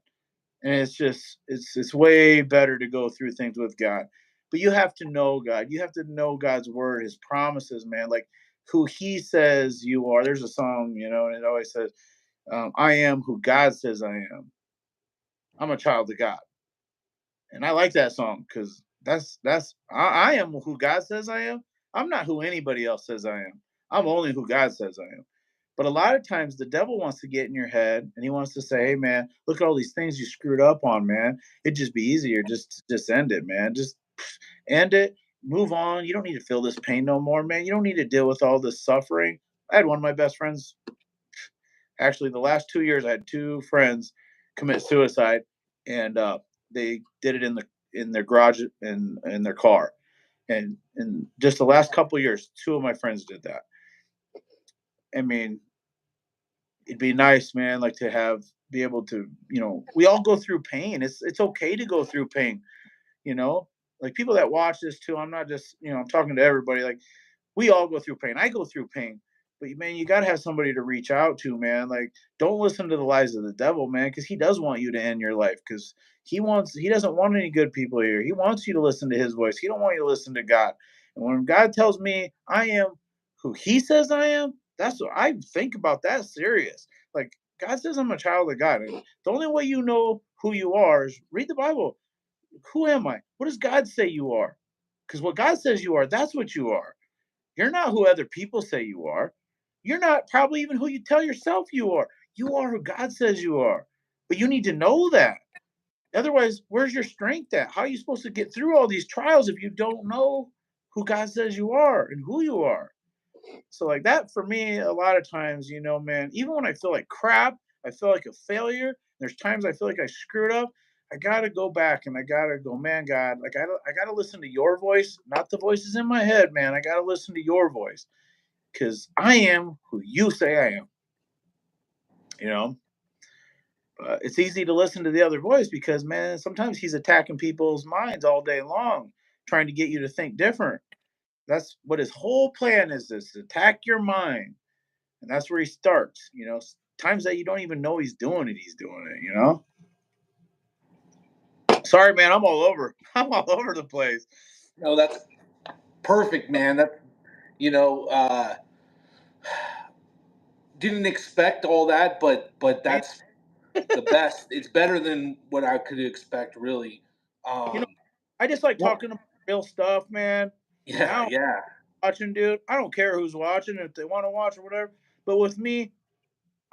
and it's way better to go through things with God. But you have to know God. You have to know God's word, His promises, man. Like who He says you are. There's a song, and it always says, "I am who God says I am. I'm a child of God." And I like that song because I am who God says I am. I'm not who anybody else says I am. I'm only who God says I am. But a lot of times the devil wants to get in your head and he wants to say, "Hey man, look at all these things you screwed up on, man. It'd just be easier just end it, man. Just end it, move on. You don't need to feel this pain no more, man. You don't need to deal with all this suffering." I had one of my best friends, actually the last 2 years, I had two friends commit suicide, and they did it in their garage in their car. And in just the last couple of years, two of my friends did that. I mean, it'd be nice, man, like to be able to, we all go through pain. It's okay to go through pain, you know. Like people that watch this too, I'm not just, I'm talking to everybody. Like we all go through pain. I go through pain. But man, you gotta have somebody to reach out to, man. Like, don't listen to the lies of the devil, man, because he does want you to end your life. Because he doesn't want any good people here. He wants you to listen to his voice. He don't want you to listen to God. And when God tells me I am who He says I am, that's what I think about. That serious. Like God says I'm a child of God. And the only way you know who you are is read the Bible. Who am I? What does God say you are? Because what God says you are, that's what you are. You're not who other people say you are. You're not probably even who you tell yourself you are. You are who God says you are. But you need to know that. Otherwise, where's your strength at? How are you supposed to get through all these trials if you don't know who God says you are and who you are? So, like that for me, a lot of times, man, even when I feel like crap, I feel like a failure. There's times I feel like I screwed up. I gotta go back and I gotta go, man, God, like I gotta listen to your voice, not the voices in my head, man. I gotta listen to your voice because I am who you say I am. You know, it's easy to listen to the other voice because, man, sometimes he's attacking people's minds all day long, trying to get you to think different. That's what his whole plan is: this attack your mind, and that's where he starts. Times that you don't even know he's doing it, he's doing it. Sorry, man, I'm all over. I'm all over the place. No, that's perfect, man. you know, didn't expect all that, but Me, that's the best. It's better than what I could expect, really. you know, Um, I just like well, talking about real stuff, man. And I yeah, don't yeah, watching, dude. I don't care who's watching if they want to watch or whatever. But with me,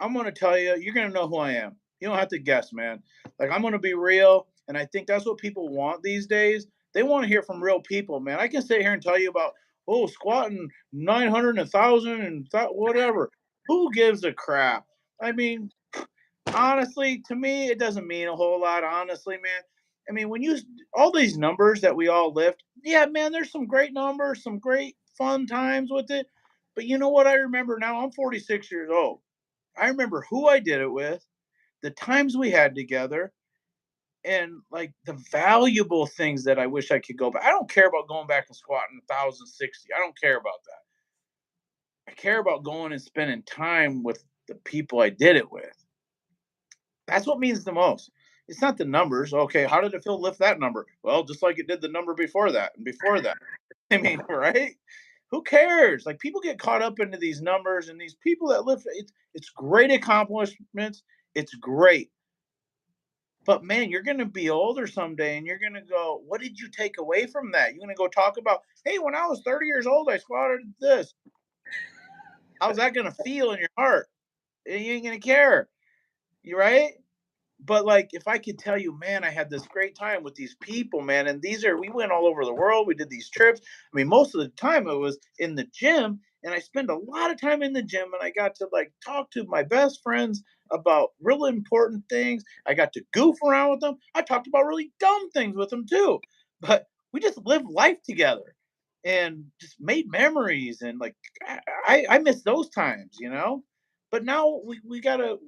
I'm gonna tell you, you're gonna know who I am. You don't have to guess, man. Like I'm gonna be real, and I think that's what people want these days. They want to hear from real people, man. I can sit here and tell you about squatting 900 and 1,000 and whatever. Who gives a crap? I mean, honestly, to me, it doesn't mean a whole lot. Honestly, man. I mean, when you all these numbers that we all lift, yeah, man, there's some great numbers, some great fun times with it. But you know what I remember now? I'm 46 years old. I remember who I did it with, the times we had together, and like the valuable things that I wish I could go back. I don't care about going back and squatting 1,060. I don't care about that. I care about going and spending time with the people I did it with. That's what means the most. It's not the numbers. Okay, how did it feel to lift that number? Well, just like it did the number before that and before that. I mean, right? Who cares? Like people get caught up into these numbers and these people that lift it's great accomplishments. It's great. But man, you're going to be older someday and you're going to go, what did you take away from that? You're going to go talk about, hey, when I was 30 years old, I squatted this. How's that going to feel in your heart? You ain't going to care. You right? But like if I could tell you, man, I had this great time with these people, man, and we went all over the world. We did these trips. I mean, most of the time it was in the gym, and I spent a lot of time in the gym, and I got to like talk to my best friends about really important things. I got to goof around with them. I talked about really dumb things with them too. But we just lived life together and just made memories and like I miss those times, you know. But now we gotta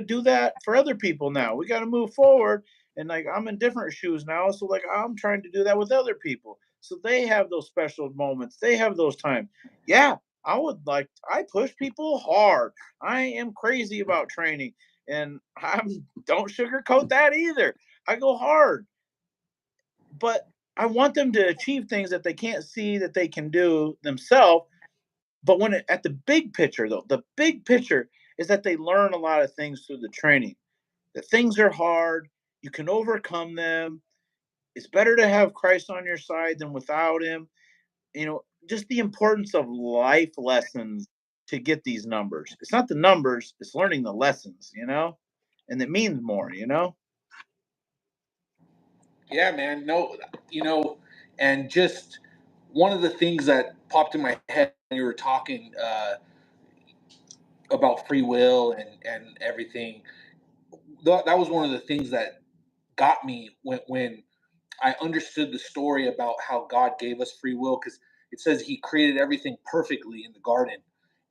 do that for other people now. We gotta move forward. And like I'm in different shoes now. So like I'm trying to do that with other people. So they have those special moments. They have those times. Yeah, I push people hard. I am crazy about training. And I don't sugarcoat that either. I go hard. But I want them to achieve things that they can't see that they can do themselves. But at the big picture, though, the big picture is that they learn a lot of things through the training. That things are hard, you can overcome them. It's better to have Christ on your side than without him. Just the importance of life lessons to get these numbers. It's not the numbers, it's learning the lessons. And it means more. yeah, man. No, and just one of the things that popped in my head when you were talking about free will and everything. That was one of the things that got me when I understood the story about how God gave us free will, because it says He created everything perfectly in the garden.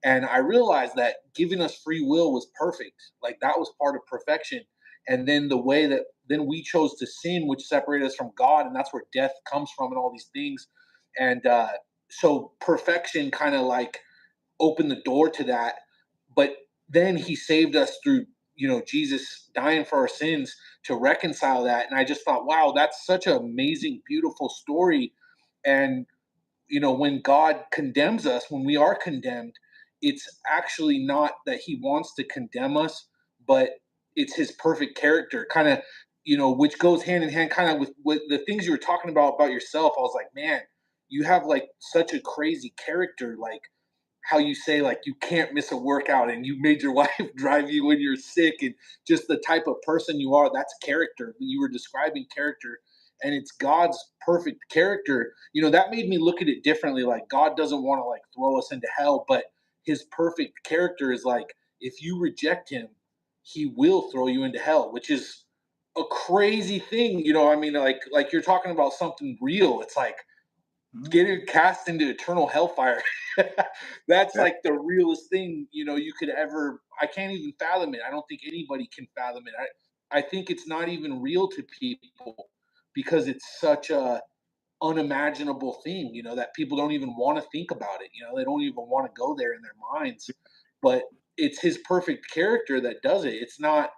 And I realized that giving us free will was perfect. Like that was part of perfection. And then the way that then we chose to sin, which separated us from God, and that's where death comes from, and all these things. And so perfection kind of like opened the door to that. But then He saved us through Jesus dying for our sins to reconcile that. And I just thought, wow, that's such an amazing, beautiful story. And when God condemns us, when we are condemned, it's actually not that He wants to condemn us, but it's His perfect character, kind of, which goes hand in hand, kind of with the things you were talking about yourself. I was like, man, you have like such a crazy character, like how you say like you can't miss a workout, and you made your wife drive you when you're sick, and just the type of person you are. That's character. You were describing character, and it's God's perfect character. That made me look at it differently. Like God doesn't want to like throw us into hell, but His perfect character is like if you reject Him, He will throw you into hell, which is a crazy thing. I mean, like you're talking about something real. It's like Mhm. getting cast into eternal hellfire. That's Yeah. like the realest thing you could ever. I can't even fathom it. I don't think anybody can fathom it. I think it's not even real to people because it's such a unimaginable thing, that people don't even want to think about it. They don't even want to go there in their minds. But it's His perfect character that does it. It's not,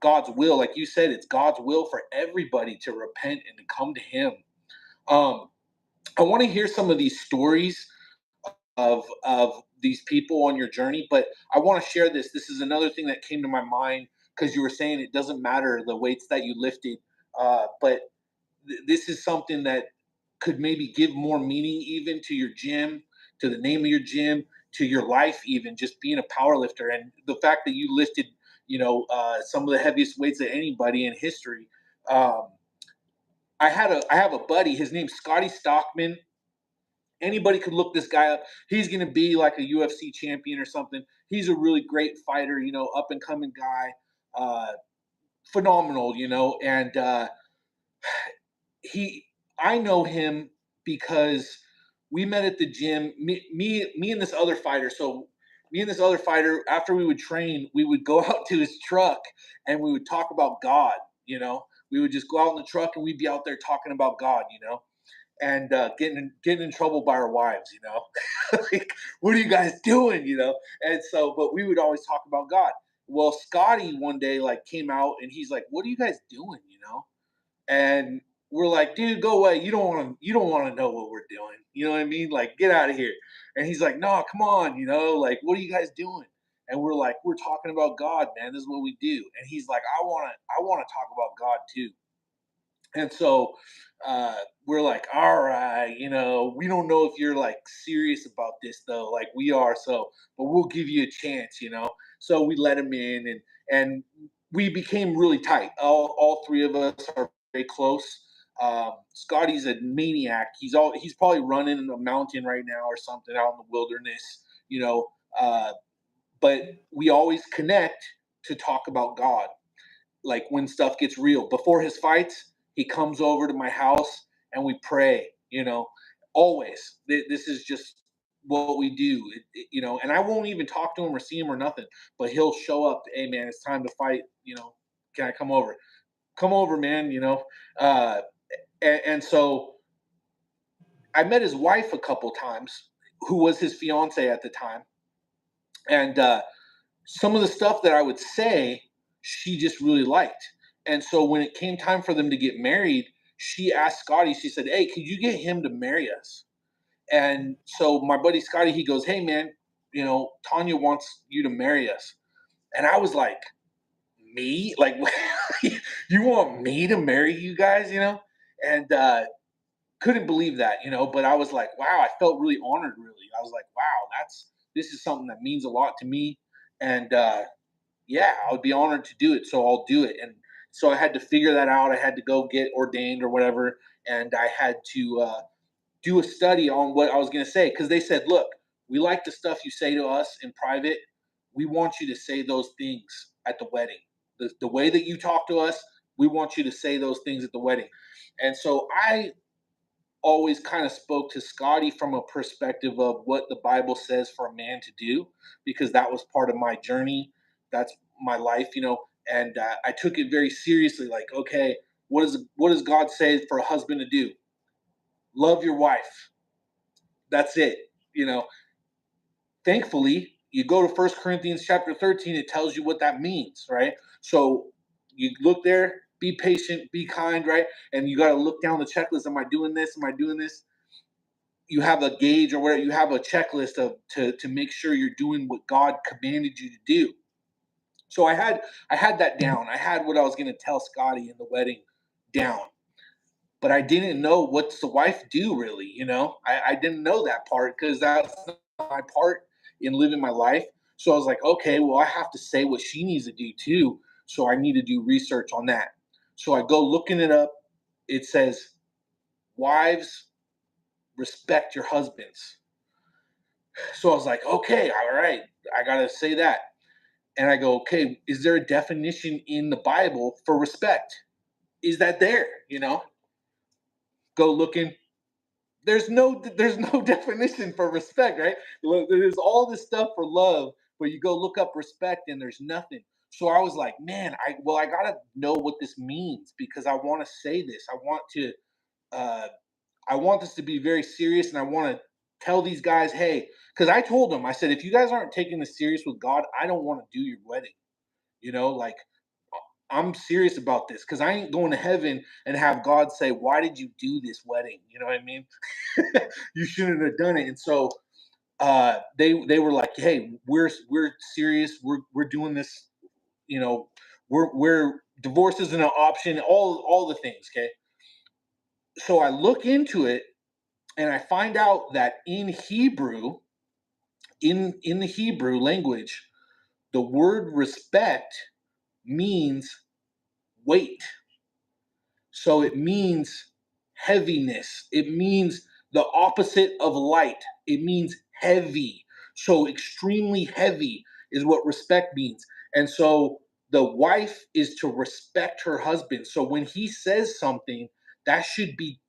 God's will. Like you said, it's God's will for everybody to repent and to come to Him. Um, I want to hear some of these stories of these people on your journey. But I want to share this. This is another thing that came to my mind because you were saying it doesn't matter the weights that you lifted, but this is something that could maybe give more meaning even to your gym, to the name of your gym, to your life, even just being a power lifter. And the fact that you lifted, some of the heaviest weights of anybody in history. Um, I have a buddy. His name's Scotty Stockman. Anybody could look this guy up. He's going to be like a UFC champion or something. He's a really great fighter, up and coming guy, phenomenal, and he I know him because we met at the gym. Me and this other fighter. So me and this other fighter, after we would train, we would go out to his truck and we would talk about God. We would just go out in the truck and we'd be out there talking about God. And getting in trouble by our wives. Like, what are you guys doing? And so, but we would always talk about God. Well, Scotty one day like came out and he's like, "What are you guys doing?" And we're like, dude, go away. You don't want to know what we're doing. You know what I mean? Like, get out of here. And he's like, no, come on, like, what are you guys doing? And we're like, we're talking about God, man. This is what we do. And he's like, I want to talk about God too. And so we're like, all right, we don't know if you're like serious about this though, like we are. So, but we'll give you a chance. So we let him in, and we became really tight. All three of us are very close. Scotty's a maniac. He's probably running in a mountain right now or something out in the wilderness. You know, uh, but we always connect to talk about God, like when stuff gets real. Before his fights, he comes over to my house and we pray, always. This is just what we do, and I won't even talk to him or see him or nothing, but he'll show up. Hey, man, it's time to fight. Can I come over? Come over, man. Uh, and so I met his wife a couple times, who was his fiance at the time. And some of the stuff that I would say, she just really liked. And so when it came time for them to get married, she asked Scotty, she said, "Hey, could you get him to marry us?" And so my buddy Scotty, he goes, "Hey, man, Tanya wants you to marry us." And I was like, "Me? Like, you want me to marry you guys?" And couldn't believe that, but I was like, wow, I felt really honored, really. I was like, wow, this is something that means a lot to me. And yeah, I would be honored to do it. So I'll do it. And so I had to figure that out. I had to go get ordained or whatever. And I had to do a study on what I was going to say. Cause they said, look, we like the stuff you say to us in private. We want you to say those things at the wedding. The way that you talk to us, we want you to say those things at the wedding. And so I always kind of spoke to Scotty from a perspective of what the Bible says for a man to do, because that was part of my journey. That's my life. And I took it very seriously. Like, okay, what does God say for a husband to do? Love your wife. That's it. Thankfully, you go to First Corinthians chapter 13, it tells you what that means, right? So you look there, be patient, be kind, right? And you got to look down the checklist. Am I doing this? Am I doing this? You have a gauge or whatever, you have a checklist to make sure you're doing what God commanded you to do. So I had that down. I had what I was going to tell Scotty in the wedding down, but I didn't know what's the wife do really. I didn't know that part because that's not my part in living my life. So I was like, okay, well, I have to say what she needs to do too. So I need to do research on that. So I go looking it up. It says, wives, respect your husbands. So I was like, okay, all right, I gotta say that. And I go, okay, is there a definition in the Bible for respect? Is that there? Go looking. There's no definition for respect, right? There's all this stuff for love, but you go look up respect and there's nothing. So I was like, man, I gotta know what this means because I want to say this. Uh, I want this to be very serious, and I want to tell these guys, hey, because I told them, I said, if you guys aren't taking this serious with God, I don't want to do your wedding. Like I'm serious about this because I ain't going to heaven and have God say, why did you do this wedding? You know what I mean? You shouldn't have done it. And so they were like, hey, we're serious, we're doing this, you know, we're divorce isn't an option, all the things, okay. So I look into it and I find out that in Hebrew, in the Hebrew language, the word respect means weight. So it means heaviness. It means the opposite of light. It means heavy. So extremely heavy is what respect means. And so the wife is to respect her husband. So when he says something, that should be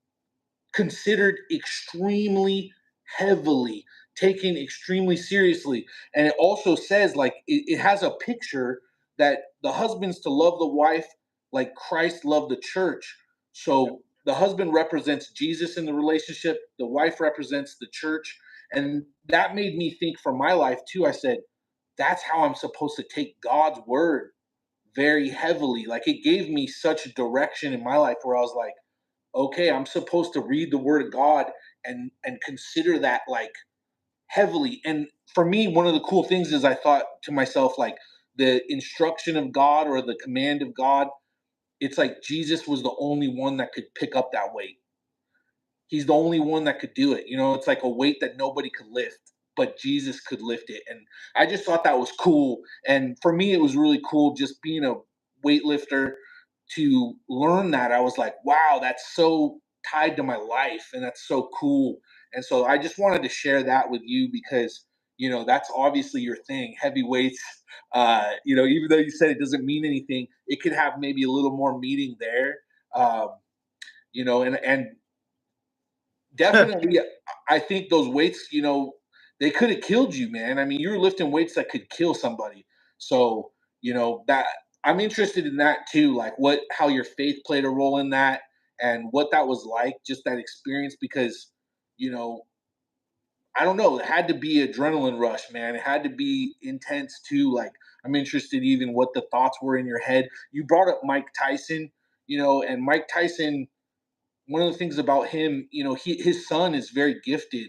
considered extremely heavily, taken extremely seriously. And it also says, like, it has a picture that the husband's to love the wife like Christ loved the church. So the husband represents Jesus in the relationship, the wife represents the church. And that made me think for my life too. I said, that's how I'm supposed to take God's word very heavily. Like, it gave me such a direction in my life where I was like, okay, I'm supposed to read the word of God and consider that like heavily. And for me, one of the cool things is I thought to myself, like, the instruction of God or the command of God, it's like Jesus was the only one that could pick up that weight. He's the only one that could do it. You know, it's like a weight that nobody could lift, but Jesus could lift it. And I just thought that was cool. And for me, it was really cool just being a weightlifter to learn that. I was like, wow, that's so tied to my life and that's so cool. And so I just wanted to share that with you because, you know, that's obviously your thing, heavy weights. You know, even though you said it doesn't mean anything, it could have maybe a little more meaning there. Um, you know, and definitely, I think those weights, you know, they could have killed you, man. I mean, you're lifting weights that could kill somebody. So, you know, that I'm interested in that too, like what how your faith played a role in that and what that was like, just that experience because, you know, I don't know, it had to be adrenaline rush, man. It had to be intense too. Like, I'm interested even what the thoughts were in your head. You brought up Mike Tyson, you know, and Mike Tyson, one of the things about him, you know, his son is very gifted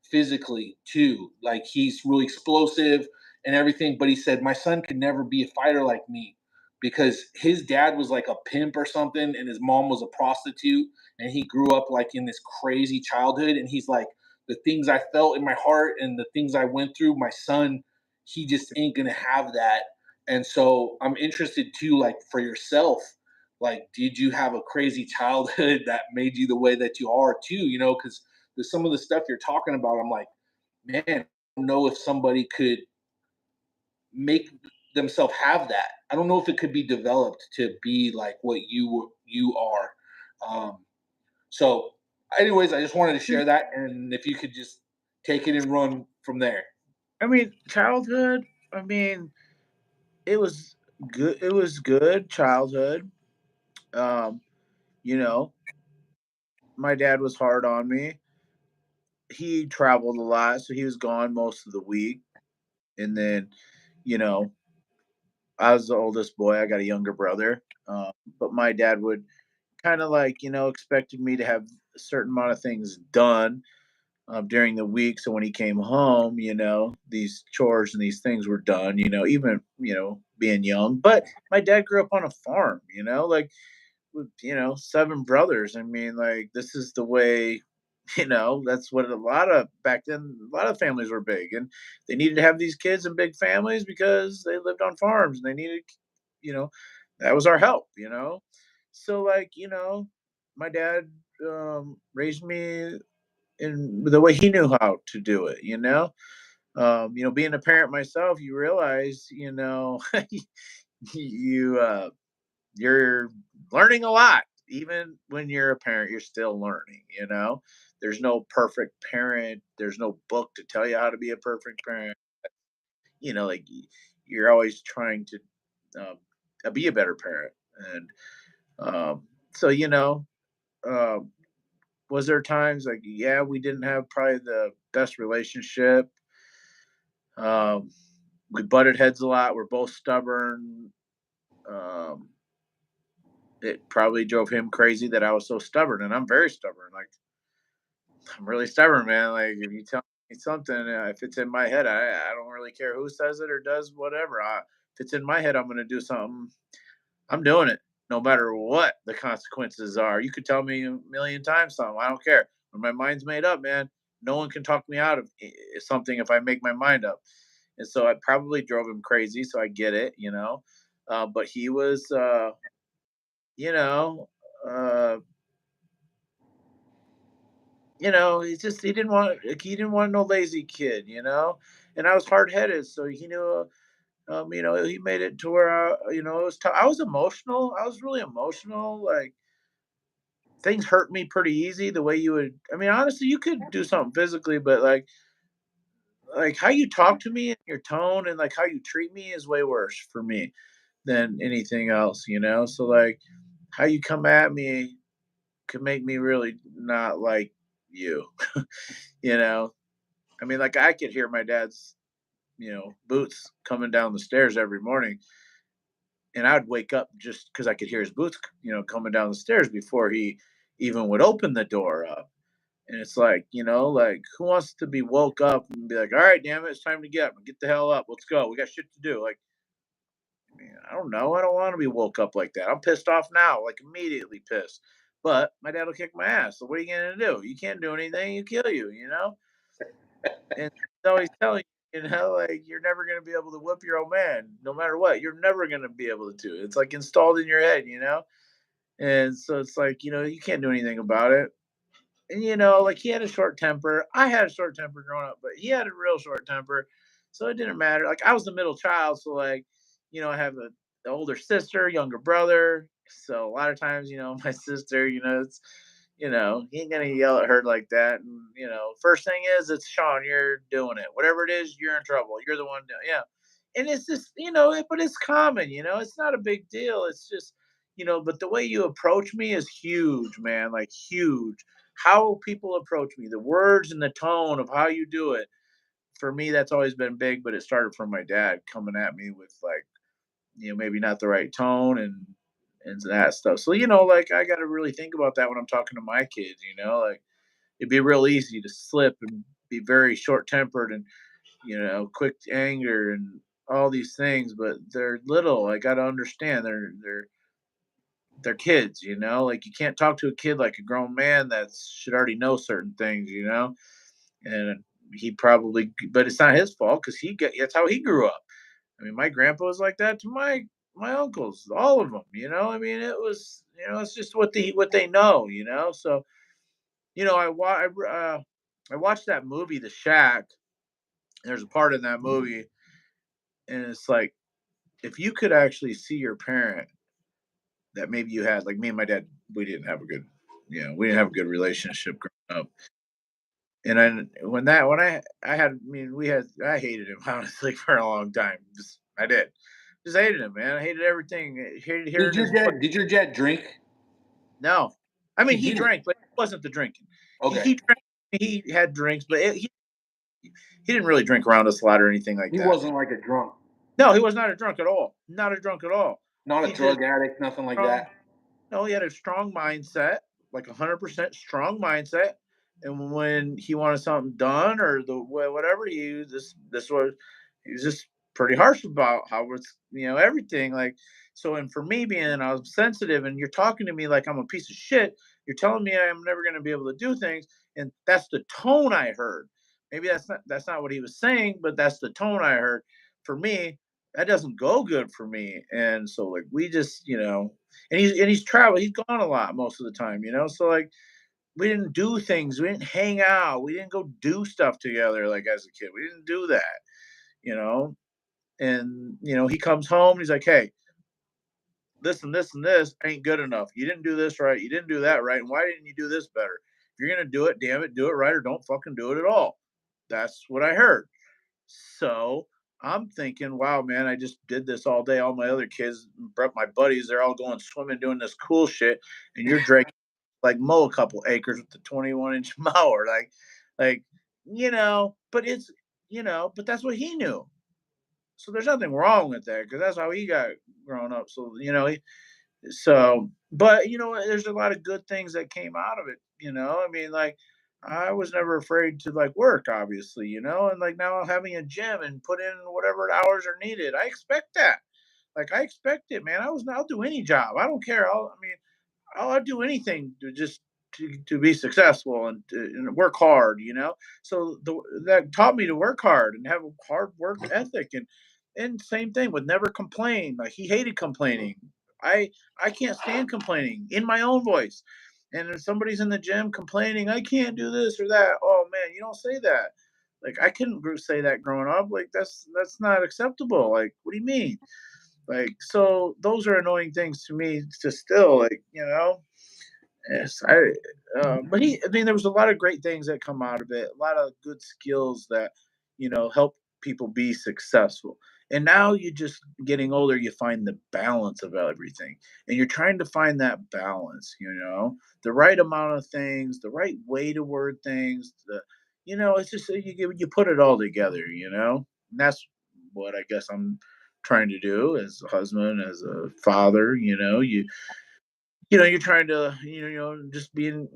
physically too. Like, he's really explosive and everything. But he said, my son could never be a fighter like me because his dad was like a pimp or something, and his mom was a prostitute, and he grew up like in this crazy childhood. And he's like, the things I felt in my heart and the things I went through, my son, he just ain't gonna have that. And so I'm interested too, like for yourself, like did you have a crazy childhood that made you the way that you are too, you know, because there's some of the stuff you're talking about, I'm like, man, I don't know if somebody could make themselves have that. I don't know if it could be developed to be like what you are. So anyways, I just wanted to share that, and if you could just take it and run from there. I mean, childhood. I mean, it was good. It was good childhood. Um, you know, my dad was hard on me. He traveled a lot, so he was gone most of the week. And then, you know, I was the oldest boy. I got a younger brother, but my dad would kind of like, expected me to have a certain amount of things done during the week. So when he came home, these chores and these things were done. Even being young. But my dad grew up on a farm. Like with 7 brothers. I mean, like this is the way. That's what a lot of back then. A lot of families were big, and they needed to have these kids in big families because they lived on farms, and they needed, you know, that was our help. So like my dad raised me in the way he knew how to do it. Being a parent myself, you realize, you you're learning a lot. Even when you're a parent, you're still learning. There's no perfect parent. There's no book to tell you how to be a perfect parent. Like you're always trying to be a better parent. And so, uh, was there times like, yeah, we didn't have probably the best relationship. Um, we butted heads a lot. We're both stubborn. Um, it probably drove him crazy that I was so stubborn, and I'm very stubborn. Like I'm really stubborn, man. Like if you tell It's something. If it's in my head, I don't really care who says it or does whatever. If it's in my head, I'm going to do something. I'm doing it, no matter what the consequences are. You could tell me a million times something. I don't care. When my mind's made up, man, no one can talk me out of something if I make my mind up. And so I probably drove him crazy. So I get it, you know. But he was, you know, uh, he didn't want no lazy kid, you know. And I was hard headed, so he knew. He made it to where it was tough. I was emotional. I was really emotional. Like things hurt me pretty easy. The way you would, I mean, honestly, you could do something physically, but like how you talk to me and your tone and like how you treat me is way worse for me than anything else. You know, so like how you come at me could make me really not like you. You know, I mean, like I could hear my dad's boots coming down the stairs every morning, and I'd wake up just because I could hear his boots, coming down the stairs before he even would open the door up. And it's like, like who wants to be woke up and be like, all right, damn it, it's time to get up and get the hell up. Let's go. We got shit to do. Like, I mean, I don't know. I don't want to be woke up like that. I'm pissed off now, like immediately pissed. But my dad will kick my ass. So what are you gonna do? You can't do anything. You kill you, you know. And he's always telling you, like you're never gonna be able to whip your old man, no matter what. You're never gonna be able to. It's like installed in your head, you know. And so it's like, you can't do anything about it. And like he had a short temper. I had a short temper growing up, but he had a real short temper. So it didn't matter. Like I was the middle child, so like, I have the older sister, younger brother. So a lot of times, my sister, it's he ain't gonna yell at her like that. And first thing is it's Shawn, you're doing it. Whatever it is, you're in trouble. You're the one doing yeah. And it's just, but it's common, it's not a big deal. It's just, but the way you approach me is huge, man. Like huge how people approach me, the words and the tone of how you do it. For me, that's always been big, but it started from my dad coming at me with like, maybe not the right tone and that stuff. So, like I got to really think about that when I'm talking to my kids, like it'd be real easy to slip and be very short tempered and, quick to anger and all these things, but they're little. I got to understand they're kids, like you can't talk to a kid like a grown man that should already know certain things, and he probably, but it's not his fault because that's how he grew up. I mean, my grandpa was like that to my uncles, all of them, I mean, it was, it's just what they know, so, I watched that movie, The Shack. There's a part in that movie, and it's like, if you could actually see your parent that maybe you had, like me and my dad, we didn't have a good, we didn't have a good relationship growing up. And then when I had, I mean, I hated him honestly for a long time. I did, just hated him, man. I hated everything. I hated Did hearing your his voice. dad? Did your dad drink? No, I mean He he didn't. drank, but it wasn't the drinking. Okay. He drank, he had drinks, but he didn't really drink around us a lot or anything like He that. wasn't like a drunk, No, he was not a drunk at all. Not a drunk at all. not a He just drug addict, nothing like strong. that. No, he had a strong mindset, like 100% strong mindset. And when he wanted something done or whatever, this was he was just pretty harsh about how it's everything like so. And for me being I was sensitive, and you're talking to me like I'm a piece of shit. You're telling me I'm never going to be able to do things, and that's the tone I heard. Maybe that's not what he was saying, but that's the tone I heard. For me, that doesn't go good for me. And so like we just and he's traveled. He's gone a lot most of the time, So like we didn't do things. We didn't hang out. We didn't go do stuff together like as a kid. We didn't do that, you know. And he comes home. And he's like, "Hey, this and this ain't good enough. You didn't do this right. You didn't do that right. And why didn't you do this better? If you're gonna do it, damn it, do it right, or don't fucking do it at all." That's what I heard. So I'm thinking, wow, man, I just did this all day. All my other kids, my buddies, they're all going swimming, doing this cool shit, and you're drinking like mow a couple acres with the 21-inch mower, like But it's but that's what he knew. So there's nothing wrong with that because that's how he got grown up. So but there's a lot of good things that came out of it. I mean, like I was never afraid to like work, obviously, and like now having a gym and put in whatever hours are needed. I expect that. Like I expect it, man. I'll do any job. I don't care. I'll do anything to just to be successful and work hard. So that taught me to work hard and have a hard work ethic and same thing with never complain. Like he hated complaining. I I can't stand complaining in my own voice. And if somebody's in the gym complaining, I can't do this or that. Oh man, you don't say that. Like I couldn't say that growing up. Like that's not acceptable. Like what do you mean? Like so those are annoying things to me to still like. Yes, but I mean, there was a lot of great things that come out of it. A lot of good skills that help people be successful. And now you just getting older, you find the balance of everything, and you're trying to find that balance. The right amount of things, the right way to word things. It's just you put it all together. And that's what I guess I'm trying to do as a husband, as a father. You're trying to, just being,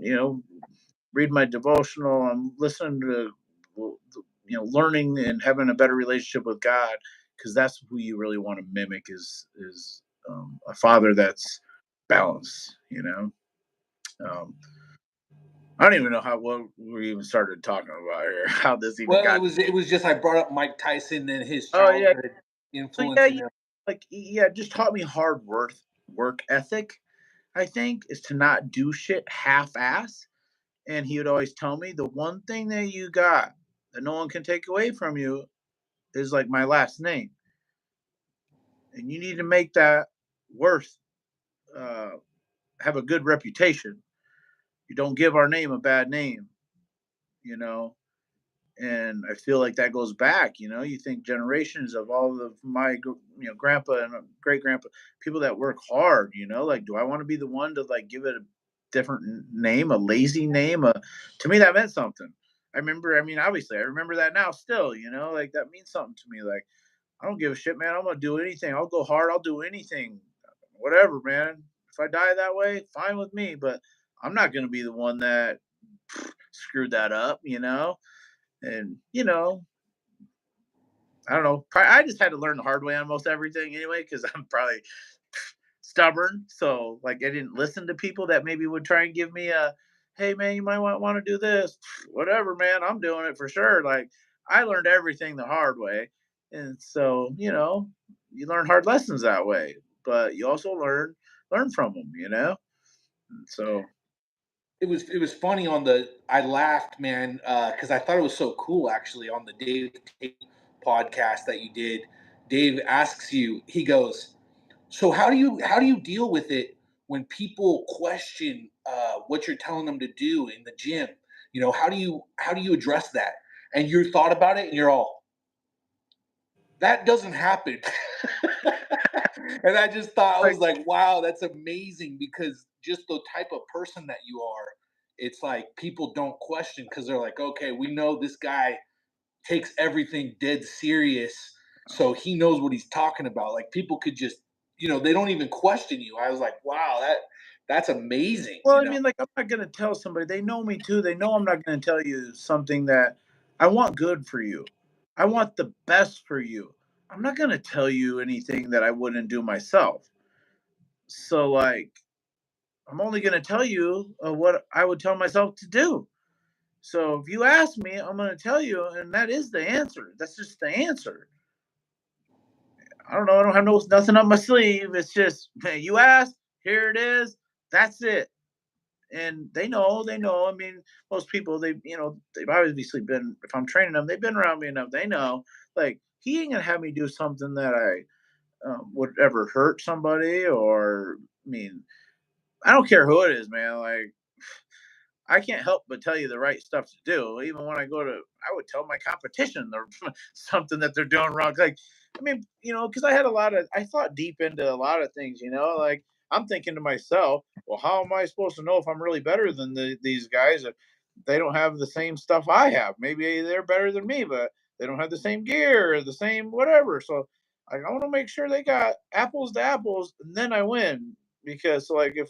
read my devotional. I'm listening to, well, learning and having a better relationship with God, because that's who you really want to mimic is a father that's balanced. Um, I don't even know what we even started talking about here, how this even Well, got. it was just I brought up Mike Tyson and his Oh yeah, childhood so yeah, influencing him. like yeah, it just taught me hard work ethic. I think is to not do shit half-ass. And he would always tell me the one thing that you got that no one can take away from you is like my last name. And you need to make that worth, uh, have a good reputation. You don't give our name a bad name, you know. And I feel like that goes back. You think generations of all of my grandpa and great grandpa, people that work hard. Like do I want to be the one to like give it a different name, a lazy name? To me that meant something. I mean obviously I remember that now still. Like that means something to me. Like I don't give a shit, man. I'm gonna do anything. I'll go hard. I'll do anything, whatever, man. If I die that way, fine with me. But I'm not gonna be the one that screwed that up. And I don't know. I just had to learn the hard way on most everything anyway, because I'm probably stubborn. So like I didn't listen to people that maybe would try and give me a, hey man, you might want to do this. Whatever, man. I'm doing it for sure. Like I learned everything the hard way. And so, you learn hard lessons that way. But you also learn from them. And so It was funny on the I laughed, man, because I thought it was so cool actually on the Dave Tate podcast that you did. Dave asks you, he goes, so how do you deal with it when people question what you're telling them to do in the gym? How do you address that? And you thought about it, and you're all, that doesn't happen. And I just thought, I like was like, wow, that's amazing, because just the type of person that you are, it's like people don't question because they're like, okay, we know this guy takes everything dead serious, so he knows what he's talking about. Like people could just, they don't even question you. I was like, wow, that's amazing. well, I mean, like I'm not gonna tell somebody, they know me too. They know I'm not gonna tell you something that I want good for you. I want the best for you. I'm not gonna tell you anything that I wouldn't do myself. So like I'm only gonna tell you what I would tell myself to do. So if you ask me, I'm gonna tell you, and that is the answer. That's just the answer. I don't know. I don't have nothing up my sleeve. It's just hey, you asked, here it is. That's it. And they know. I mean, most people they've obviously been. If I'm training them, they've been around me enough. They know. Like he ain't gonna have me do something that I would ever hurt somebody. Or I mean, I don't care who it is, man. Like I can't help but tell you the right stuff to do. Even when I would tell my competition or something that they're doing wrong. Like, I mean, because I thought deep into a lot of things. Like I'm thinking to myself, well, how am I supposed to know if I'm really better than these guys if they don't have the same stuff I have? Maybe they're better than me, but they don't have the same gear or the same whatever. So I want to make sure they got apples to apples, and then I win. Because like if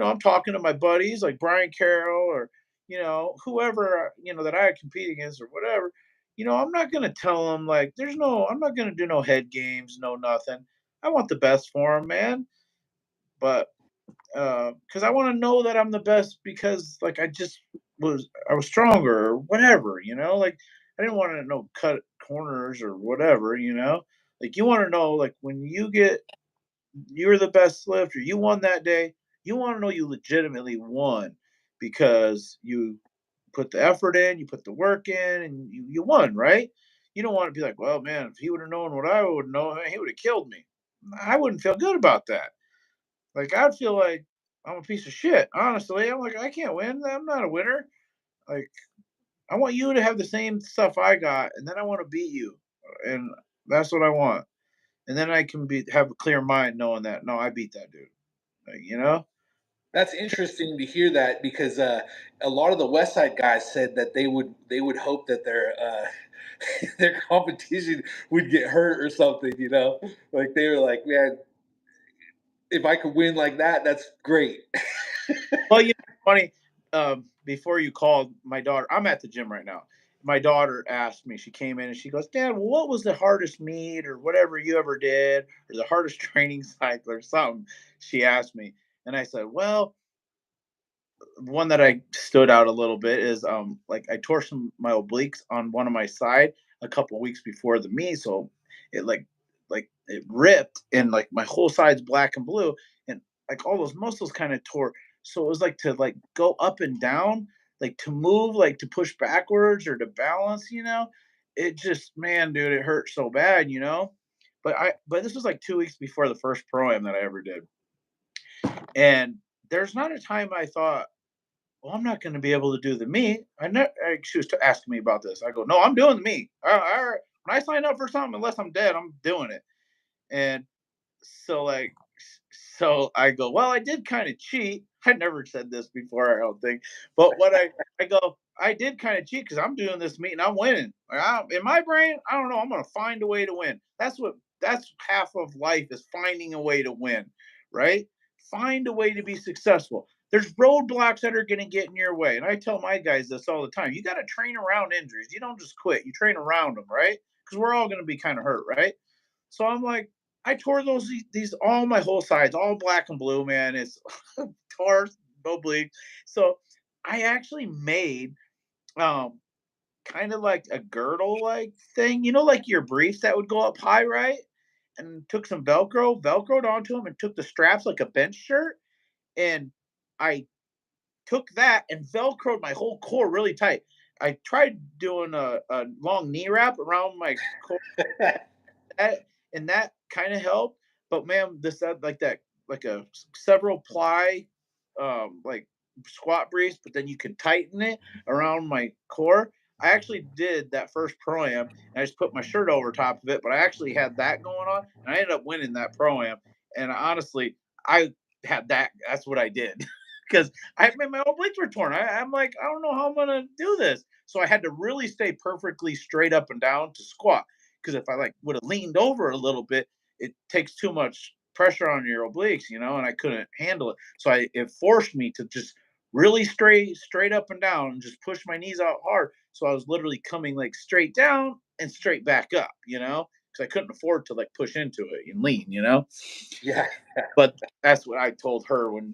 I'm talking to my buddies like Brian Carroll or whoever, that I compete against or whatever, I'm not going to tell them like, I'm not going to do no head games, no nothing. I want the best for them, man. But, because I want to know that I'm the best because like I was stronger or whatever, like I didn't want to know cut corners or whatever, like you want to know like when you're the best lifter, you won that day, you want to know you legitimately won because you put the effort in, you put the work in, and you won, right? You don't want to be like, well, man, if he would have known what I would know, he would have killed me. I wouldn't feel good about that. Like I'd feel like I'm a piece of shit. Honestly, I'm like I can't win. I'm not a winner. Like I want you to have the same stuff I got, and then I want to beat you, and that's what I want. And then I can have a clear mind knowing that no, I beat that dude. Like. That's interesting to hear that because a lot of the West Side guys said that they would hope that their their competition would get hurt or something. Like they were like, man, if I could win like that, that's great. Well, funny. Before you called my daughter, I'm at the gym right now. My daughter asked me. She came in and she goes, "Dad, well, what was the hardest meet or whatever you ever did, or the hardest training cycle or something?" She asked me, and I said, "Well, one that I stood out a little bit is like I tore some my obliques on one of my side a couple weeks before the meet, so it like it ripped and like my whole side's black and blue and like all those muscles kind of tore. So it was like to like go up and down, like to move, like to push backwards or to balance. It just man, dude, it hurt so bad. But this was like 2 weeks before the first pro am that I ever did. And there's not a time I thought well, I'm not going to be able to do the meet. She was asking me about this. I go, no, I'm doing the meet. When I sign up for something, unless I'm dead, I'm doing it. And so like, so I go, well, I did kind of cheat. I never said this before, I don't think. But I go, I did kind of cheat because I'm doing this meet and I'm winning. In my brain, I don't know. I'm going to find a way to win. That's half of life is finding a way to win, right? Find a way to be successful. There's roadblocks that are going to get in your way. And I tell my guys this all the time. You got to train around injuries. You don't just quit. You train around them, right? Because we're all going to be kind of hurt, right? So I'm like, I tore these all my whole sides, all black and blue, man. It's tore, no bleed. So I actually made um kind of like a girdle like thing, like your briefs that would go up high, right? And took some velcroed onto them and took the straps like a bench shirt. And I took that and velcroed my whole core really tight. I tried doing a long knee wrap around my core that and that kind of helped. But man, this like that like a several ply like squat brace, but then you can tighten it around my core. I actually did that first pro am and I just put my shirt over top of it, but I actually had that going on and I ended up winning that pro am. And honestly, I had that. That's what I did because I my obliques were torn. I'm like, I don't know how I'm gonna do this. So I had to really stay perfectly straight up and down to squat because if I like would have leaned over a little bit, it takes too much pressure on your obliques, and I couldn't handle it. So it forced me to just really straight up and down and just push my knees out hard. So I was literally coming like straight down and straight back up, because I couldn't afford to like push into it and lean. Yeah. But that's what I told her when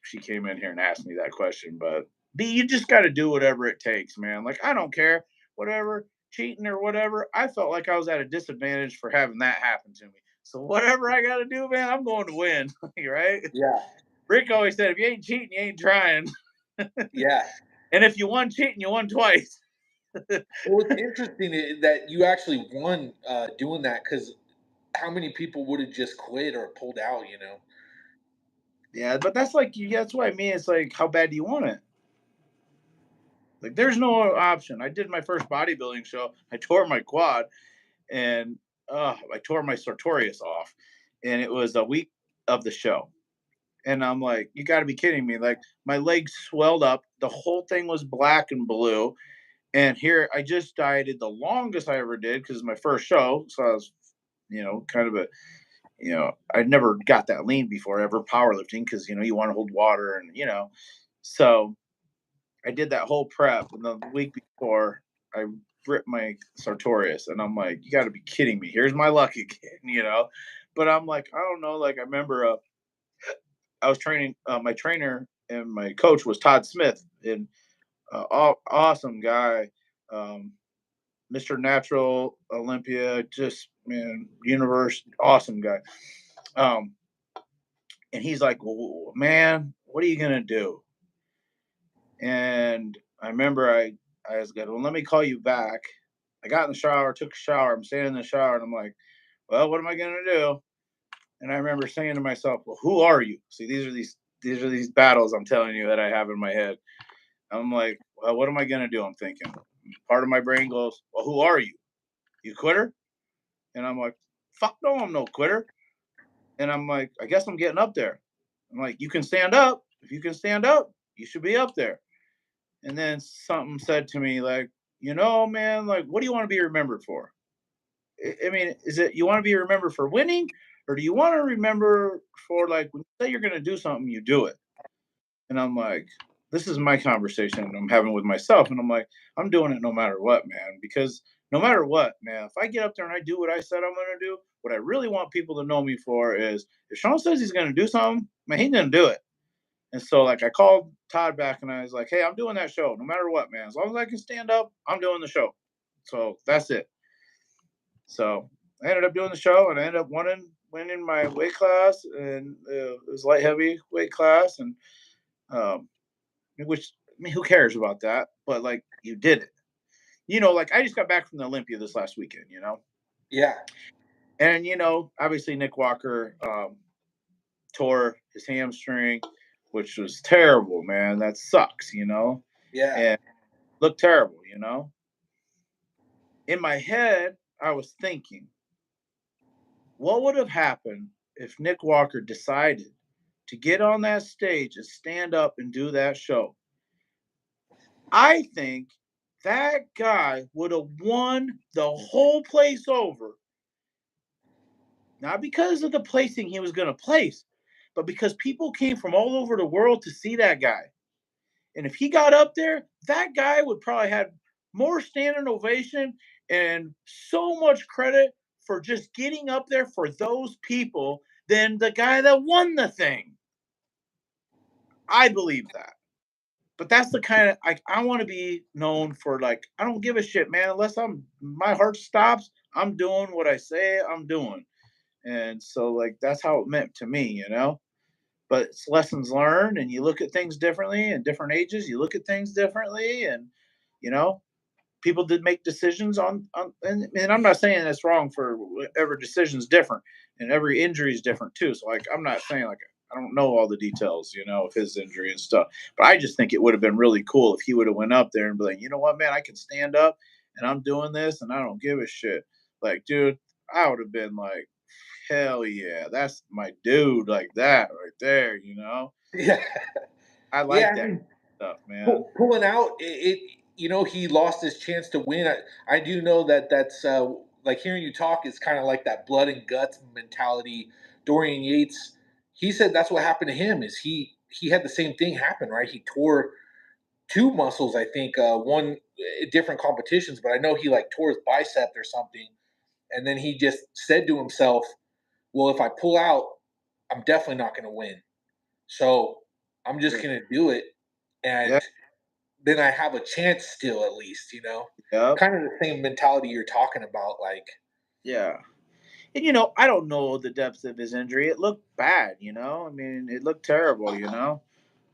she came in here and asked me that question. But B, you just got to do whatever it takes, man. Like I don't care, whatever cheating or whatever. I felt like I was at a disadvantage for having that happen to me. So whatever I got to do, man, I'm going to win, right? Yeah. Rick always said, if you ain't cheating, you ain't trying. Yeah. And if you won cheating, you won twice. Well, it's interesting that you actually won doing that because how many people would have just quit or pulled out? Yeah, but that's what I mean. It's like, how bad do you want it? Like, there's no option. I did my first bodybuilding show. I tore my quad, and I tore my sartorius off, and it was a week of the show. And I'm like, you got to be kidding me! Like my legs swelled up, the whole thing was black and blue. And here I just dieted the longest I ever did because it's my first show, so I was, kind of I never got that lean before ever powerlifting because you want to hold water and So I did that whole prep, and the week before, I ripped my sartorius, and I'm like, you got to be kidding me. Here's my luck again. But I'm like, I don't know. Like I remember, I was training. My trainer and my coach was Todd Smith, and awesome guy, Mr. Natural Olympia, just man, universe, awesome guy. Um, and he's like, well, man, what are you gonna do? And I remember I was good. Well, let me call you back. I got in the shower, took a shower. I'm standing in the shower, and I'm like, well, what am I gonna do? And I remember saying to myself, well, who are you? See, these battles I'm telling you that I have in my head. I'm like, well, what am I gonna do? I'm thinking. Part of my brain goes, well, who are you? You quitter? And I'm like, fuck no, I'm no quitter. And I'm like, I guess I'm getting up there. I'm like, you can stand up. If you can stand up, you should be up there. And then something said to me, like, man, like, what do you want to be remembered for? I mean, is it you want to be remembered for winning, or do you want to remember for like when you say you're going to do something, you do it? And I'm like, this is my conversation I'm having with myself. And I'm like, I'm doing it no matter what, man, because no matter what, man, if I get up there and I do what I said I'm going to do, what I really want people to know me for is if Shawn says he's going to do something, man, he's going to do it. And so, like, I called Todd back and I was like, hey, I'm doing that show no matter what, man. As long as I can stand up, I'm doing the show. So that's it. So I ended up doing the show and I ended up winning my weight class. And it was light heavy weight class. And, which, I mean, who cares about that? But, like, you did it. Like, I just got back from the Olympia this last weekend. Yeah. And, obviously Nick Walker tore his hamstring, which was terrible, man. That sucks. Yeah. And looked terrible. In my head, I was thinking, what would have happened if Nick Walker decided to get on that stage and stand up and do that show? I think that guy would have won the whole place over. Not because of the placing he was going to place, but because people came from all over the world to see that guy. And if he got up there, that guy would probably have more standing ovation and so much credit for just getting up there for those people than the guy that won the thing. I believe that. But that's the kind of I want to be known for, like, I don't give a shit, man. Unless my heart stops, I'm doing what I say I'm doing. And so, like, that's how it meant to me. But it's lessons learned, and you look at things differently in different ages. You look at things differently, and you know, people did make decisions and I'm not saying it's wrong for every decision's different, and every injury is different too. So, like, I'm not saying, like, I don't know all the details of his injury and stuff, but I just think it would have been really cool if he would have went up there and be like, you know what, man, I can stand up and I'm doing this and I don't give a shit. Like, dude, I would have been like, hell yeah, that's my dude, like that right there. Yeah. I Yeah. like I that mean, stuff, man. pulling out he lost his chance to win. I do know that's like hearing you talk is kind of like that blood and guts mentality. Dorian Yates, he said that's what happened to him. Is he had the same thing happen, right? He tore two muscles, I think, one different competitions, but I know he like tore his bicep or something, and then he just said to himself, "Well, if I pull out, I'm definitely not going to win. So I'm just Yeah, going to do it, yeah, and then I have a chance still, at least. yep, Kind of the same mentality you're talking about, like, yeah. And I don't know the depth of his injury. It looked bad. I mean, it looked terrible.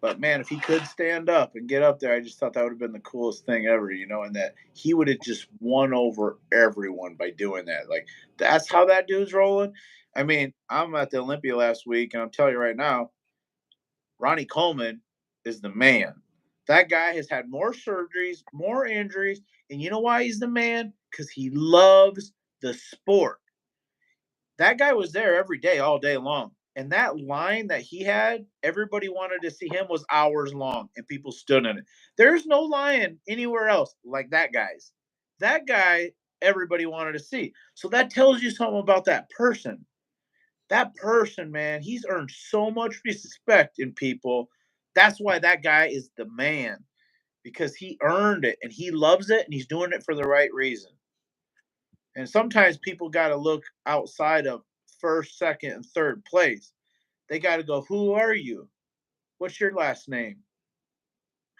But man, if he could stand up and get up there, I just thought that would have been the coolest thing ever. And that he would have just won over everyone by doing that. Like, that's how that dude's rolling. I mean, I'm at the Olympia last week, and I'm telling you right now, Ronnie Coleman is the man. That guy has had more surgeries, more injuries, and you know why he's the man? Because he loves the sport. That guy was there every day, all day long. And that line that he had, everybody wanted to see him, was hours long, and people stood in it. There's no lion anywhere else like that guy's. That guy, everybody wanted to see. So that tells you something about that person. That person, man, he's earned so much respect in people That's why that guy is the man, because he earned it and he loves it and he's doing it for the right reason. And sometimes people got to look outside of first, second, and third place. They got to go, who are you? What's your last name?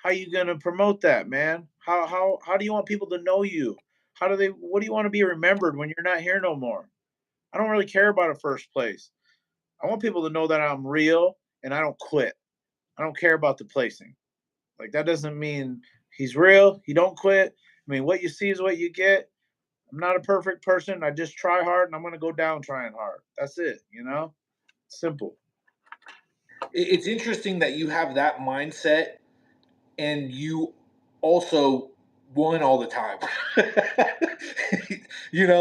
How you gonna promote that, man? How do you want people to know you? How do they? What do you want to be remembered when you're not here no more? I don't really care about a first place. I want people to know that I'm real and I don't quit. I don't care about the placing. Like that doesn't mean he's real. He don't quit. I mean, what you see is what you get. I'm not a perfect person. I just try hard and I'm gonna go down trying hard. That's it. Simple. It's interesting that you have that mindset and you also won all the time.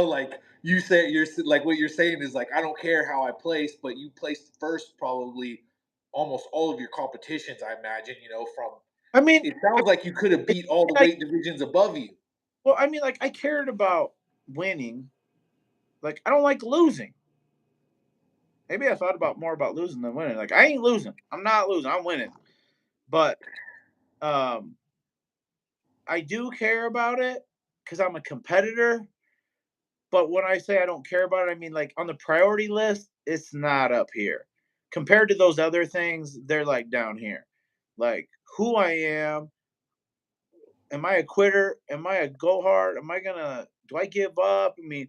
Like you say, you're like what you're saying is like I don't care how I place, but you placed first probably almost all of your competitions. I imagine from I mean, it sounds like you could have beat all the like, weight divisions above you. well, I mean, like I cared about winning. Like I don't like losing. Maybe I thought about more about losing than winning. Like I ain't losing. I'm not losing. I'm winning. But um, I do care about it because I'm a competitor. But when I say I don't care about it, I mean like on the priority list, it's not up here. Compared to those other things, they're like down here. Like who I am I a quitter? Am I a go hard? Do I give up? I mean,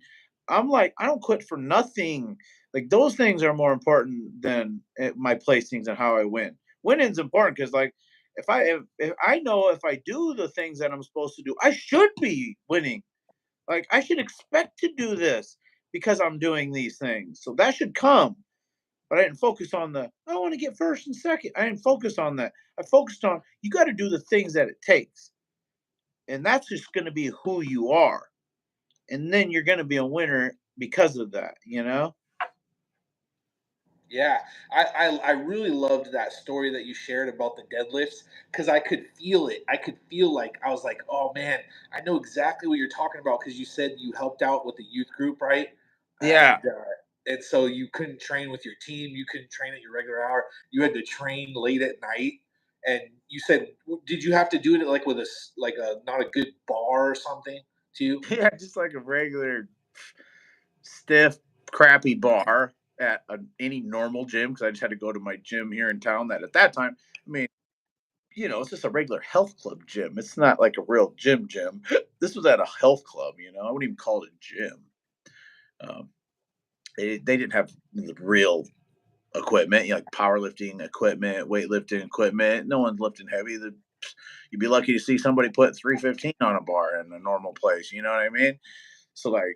I'm like, I don't quit for nothing. Like those things are more important than my placings and how I win. Winning's important because like if I know if I do the things that I'm supposed to do, I should be winning. Like I should expect to do this because I'm doing these things. So that should come. But I didn't focus on I want to get first and second. I didn't focus on that. I focused on you got to do the things that it takes, and that's just going to be who you are, and then you're going to be a winner because of that. Yeah, I really loved that story that you shared about the deadlifts because I could feel it. I could feel like I was like, oh man, I know exactly what you're talking about because you said you helped out with the youth group, right? Yeah. And so you couldn't train with your team. You couldn't train at your regular hour. You had to train late at night. And you said, did you have to do it like with like a not a good bar or something too? Yeah, just like a regular stiff crappy bar at any normal gym, because I just had to go to my gym here in town that at that time, I mean, it's just a regular health club gym. It's not like a real gym. This was at a health club. I wouldn't even call it a gym. um, they didn't have the real equipment, like powerlifting equipment, weightlifting equipment. No one's lifting heavy. You'd be lucky to see somebody put 315 on a bar in a normal place. You know what I mean? So like,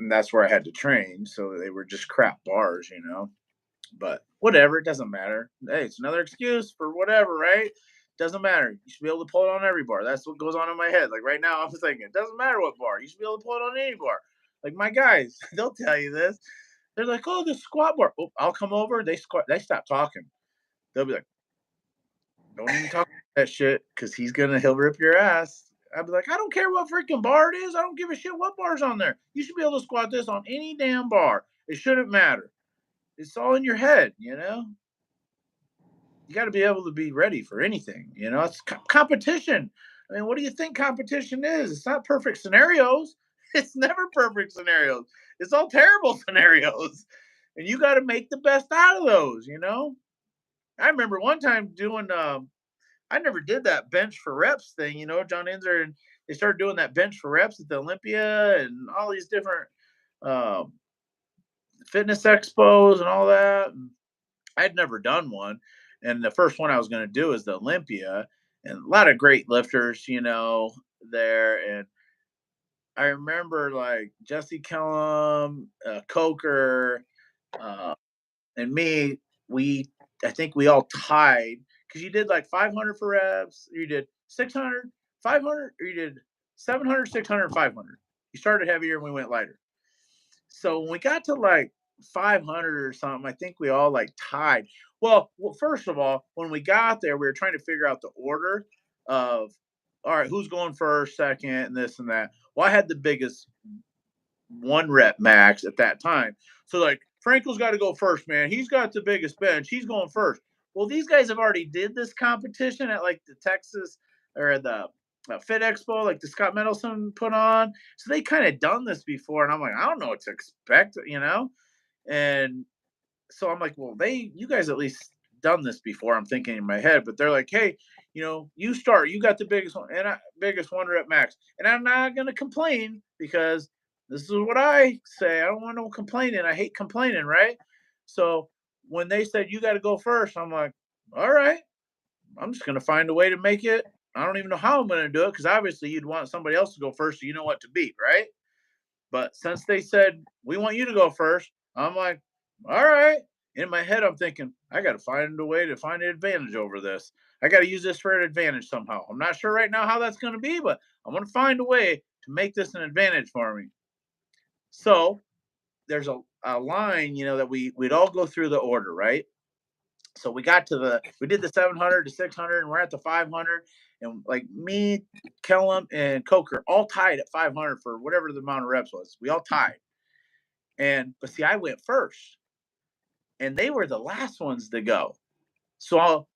that's where I had to train. So they were just crap bars. But whatever, it doesn't matter. Hey, it's another excuse for whatever, right? Doesn't matter. You should be able to pull it on every bar. That's what goes on in my head. Like right now, I'm thinking, it doesn't matter what bar. You should be able to pull it on any bar. Like my guys, they'll tell you this. They're like, oh, the squat bar. Oh, I'll come over. They squat. They stop talking. They'll be like, don't even talk that shit because he'll rip your ass. I'd be like, I don't care what freaking bar it is. I don't give a shit what bar's on there. You should be able to squat this on any damn bar. It shouldn't matter. It's all in your head. You got to be able to be ready for anything. It's competition. I mean, what do you think competition is? It's not perfect scenarios. It's never perfect scenarios. It's all terrible scenarios. And you got to make the best out of those. I remember one time doing I never did that bench for reps thing, John Inzer, and they started doing that bench for reps at the Olympia and all these different um, fitness expos and all that. And I'd never done one. And the first one I was going to do is the Olympia, and a lot of great lifters, there. And I remember like Jesse Kellum, Coker, uh, and me, I think we all tied because you did like 500 for reps, you did 600, 500, or you did 700, 600, 500. You started heavier and we went lighter. So when we got to like 500 or something, I think we all like tied. Well, first of all, when we got there, we were trying to figure out the order of, all right, who's going first, second, and this and that. Well, I had the biggest one rep max at that time. So like Frankl's got to go first, man. He's got the biggest bench. He's going first. well, these guys have already did this competition at like the Texas or the Fit Expo, like the Scott Mendelson put on. So they kind of done this before. And I'm like, I don't know what to expect, you know? And so I'm like, well, you guys at least done this before. I'm thinking in my head, but they're like, hey, you start. You got the biggest one and biggest wonder at max, and I'm not gonna complain because this is what I say. I don't want no complaining. I hate complaining, right? So when they said you got to go first, I'm like, all right, I'm just gonna find a way to make it. I don't even know how I'm gonna do it because obviously you'd want somebody else to go first, so you know what to beat, right? But since they said we want you to go first, I'm like, all right. In my head, I'm thinking I got to find a way to find an advantage over this. I got to use this for an advantage somehow. I'm not sure right now how that's going to be, but I'm going to find a way to make this an advantage for me. So there's a line, that we'd all go through the order, right? So we did the 700 to 600, and we're at the 500, and like me, Kellum, and Coker all tied at 500 for whatever the amount of reps was. We all tied, but see, I went first, and they were the last ones to go. So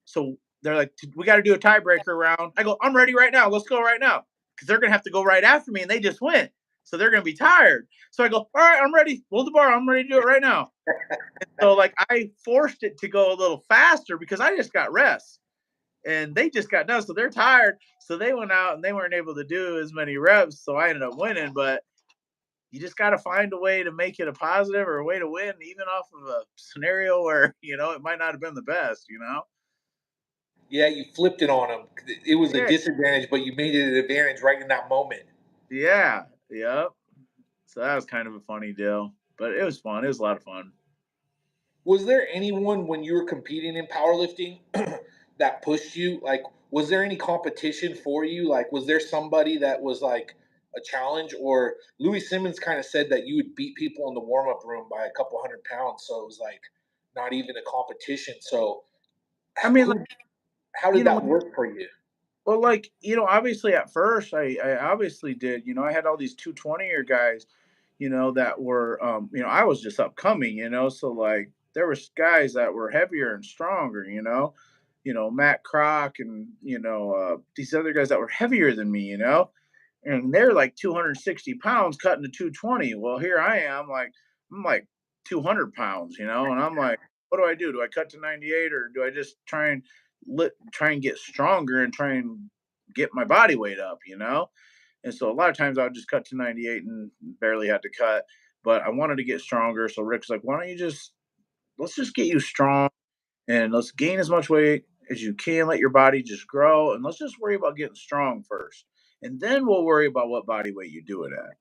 they're like, we got to do a tiebreaker round. I go, I'm ready right now. Let's go right now because they're gonna have to go right after me, and they just went, so they're gonna be tired. So I go, all right, I'm ready. Hold the bar. I'm ready to do it right now. So like I forced it to go a little faster because I just got rest and they just got done. So they're tired. So they went out and they weren't able to do as many reps. So I ended up winning. But you just got to find a way to make it a positive or a way to win, even off of a scenario where, it might not have been the best. Yeah, you flipped it on them. It was a Yeah. disadvantage, but you made it an advantage right in that moment. Yeah. Yep. So that was kind of a funny deal. But it was fun. It was a lot of fun. Was there anyone when you were competing in powerlifting that pushed you? Like, was there any competition for you? Like, was there somebody that was like a challenge? Or Louis Simmons kind of said that you would beat people in the warm up room by a couple 100 pounds, so it was like not even a competition. So, I mean, like, who? How did you know, that work for you? well, like, obviously at first I obviously did, I had all these 220-year guys, that were, I was just upcoming, so like there was guys that were heavier and stronger, Matt Kroc and, these other guys that were heavier than me, and they're like 260 pounds cutting to 220. Well, here I am, like, I'm like 200 pounds, and I'm like, what do I do? Do I cut to 98 or do I just try and get stronger and try and get my body weight up, And so a lot of times I would just cut to 98 and barely had to cut, but I wanted to get stronger. So Rick's like, why don't let's just get you strong and let's gain as much weight as you can. Let your body just grow, and let's just worry about getting strong first, and then we'll worry about what body weight you do it at.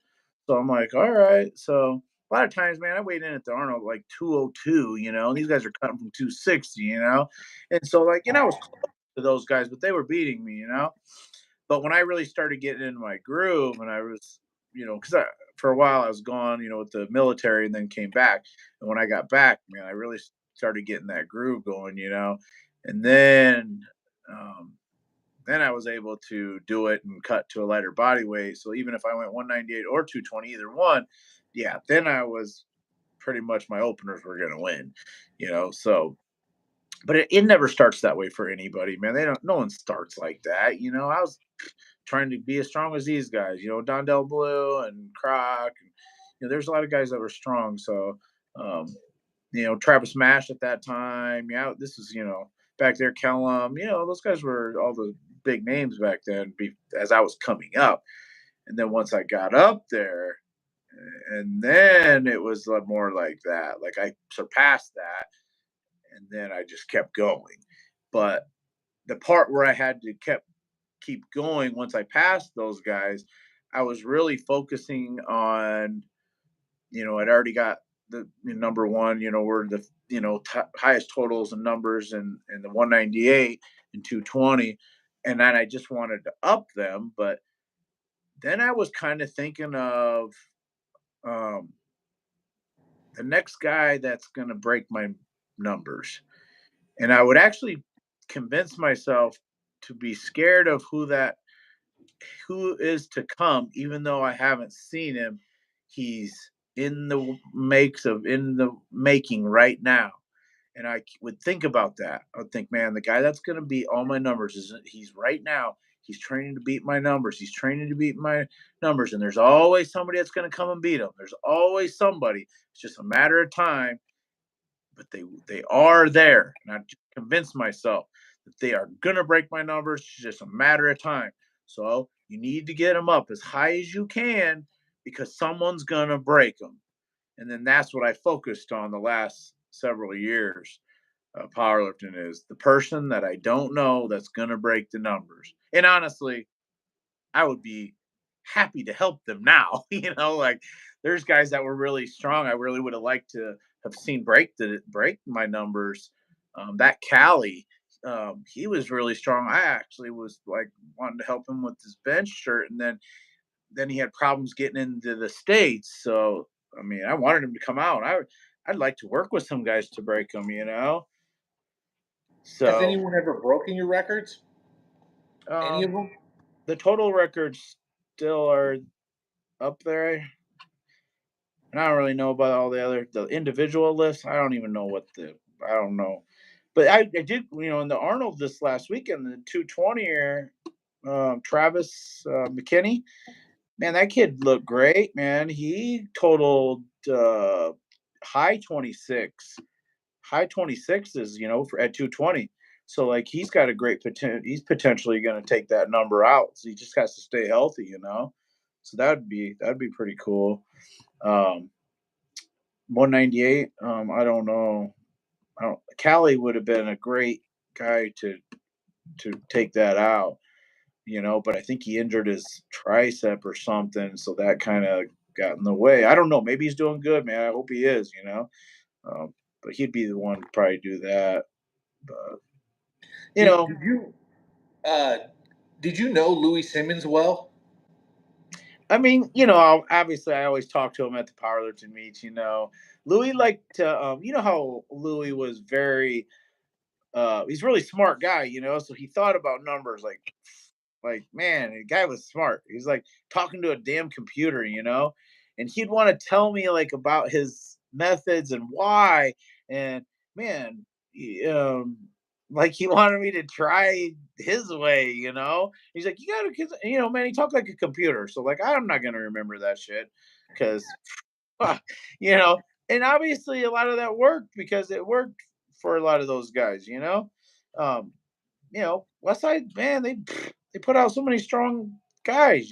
So I'm like, all right. So a lot of times, man, I weighed in at the Arnold like 202, and these guys are cutting from 260, and so like, I was close to those guys, but they were beating me. But when I really started getting into my groove, and I was, because for a while I was gone, with the military, and then came back. And when I got back, man, I really started getting that groove going, and um, then I was able to do it and cut to a lighter body weight. So even if I went 198 or 220, either one, yeah, then I was pretty much my openers were going to win, So, but it never starts that way for anybody, man. No one starts like that. I was trying to be as strong as these guys, Dondell Blue and Croc. And, there's a lot of guys that were strong. So, Travis Mash at that time. Yeah, this is, back there, Kellum, those guys were all the big names back then as I was coming up. And then once I got up there, and then it was more like that. Like I surpassed that, and then I just kept going. But the part where I had to keep going once I passed those guys, I was really focusing on, I'd already got the number one, were the highest totals and numbers and the 198 and 220, and then I just wanted to up them, but then I was kind of thinking of um, the next guy that's going to break my numbers, and I would actually convince myself to be scared of who is to come, even though I haven't seen him. He's in the making right now. And I would think about that. I would think, man, the guy that's going to beat all my numbers he's right now. He's training to beat my numbers. He's training to beat my numbers. And there's always somebody that's going to come and beat him. There's always somebody. It's just a matter of time. But they are there. And I just convinced myself that they are going to break my numbers. It's just a matter of time. So you need to get them up as high as you can because someone's going to break them. And then that's what I focused on the last several years. Powerlifting is the person that I don't know that's going to break the numbers. And honestly, I would be happy to help them now. Like there's guys that were really strong. I really would have liked to have seen break my numbers. That Cali, he was really strong. I actually was like wanting to help him with his bench shirt, and then he had problems getting into the States. So I mean, I wanted him to come out. I'd like to work with some guys to break them. Has So anyone ever broken your records? Any of um, them? the total records still are up there. And I don't really know about all the individual lists. I don't even know I don't know. But I did, in the Arnold this last weekend, the 220er, Travis McKinney, man, that kid looked great, man. He totaled high 26. High 26s, for at 220. So like he's got a great potential. He's potentially going to take that number out. So he just has to stay healthy. So that'd be pretty cool. 198. I don't know. Cali would have been a great guy to take that out. But I think he injured his tricep or something, so that kind of got in the way. I don't know. Maybe he's doing good, man. I hope he is. Um, but he'd be the one to probably do that. But you Did, know, did you uh, did you know Louis Simmons well? I mean, obviously, I always talk to him at the powerlifting meets. Louis liked to, how Louis was very he's a really smart guy. So he thought about numbers like man, the guy was smart. He's like talking to a damn computer. And he'd want to tell me like about his methods and why. And man, like he wanted me to try his way. He's like, you gotta, man, he talked like a computer. So like, I'm not gonna remember that shit because, you know, and obviously a lot of that worked because it worked for a lot of those guys. Um, Westside, man, they put out so many strong guys.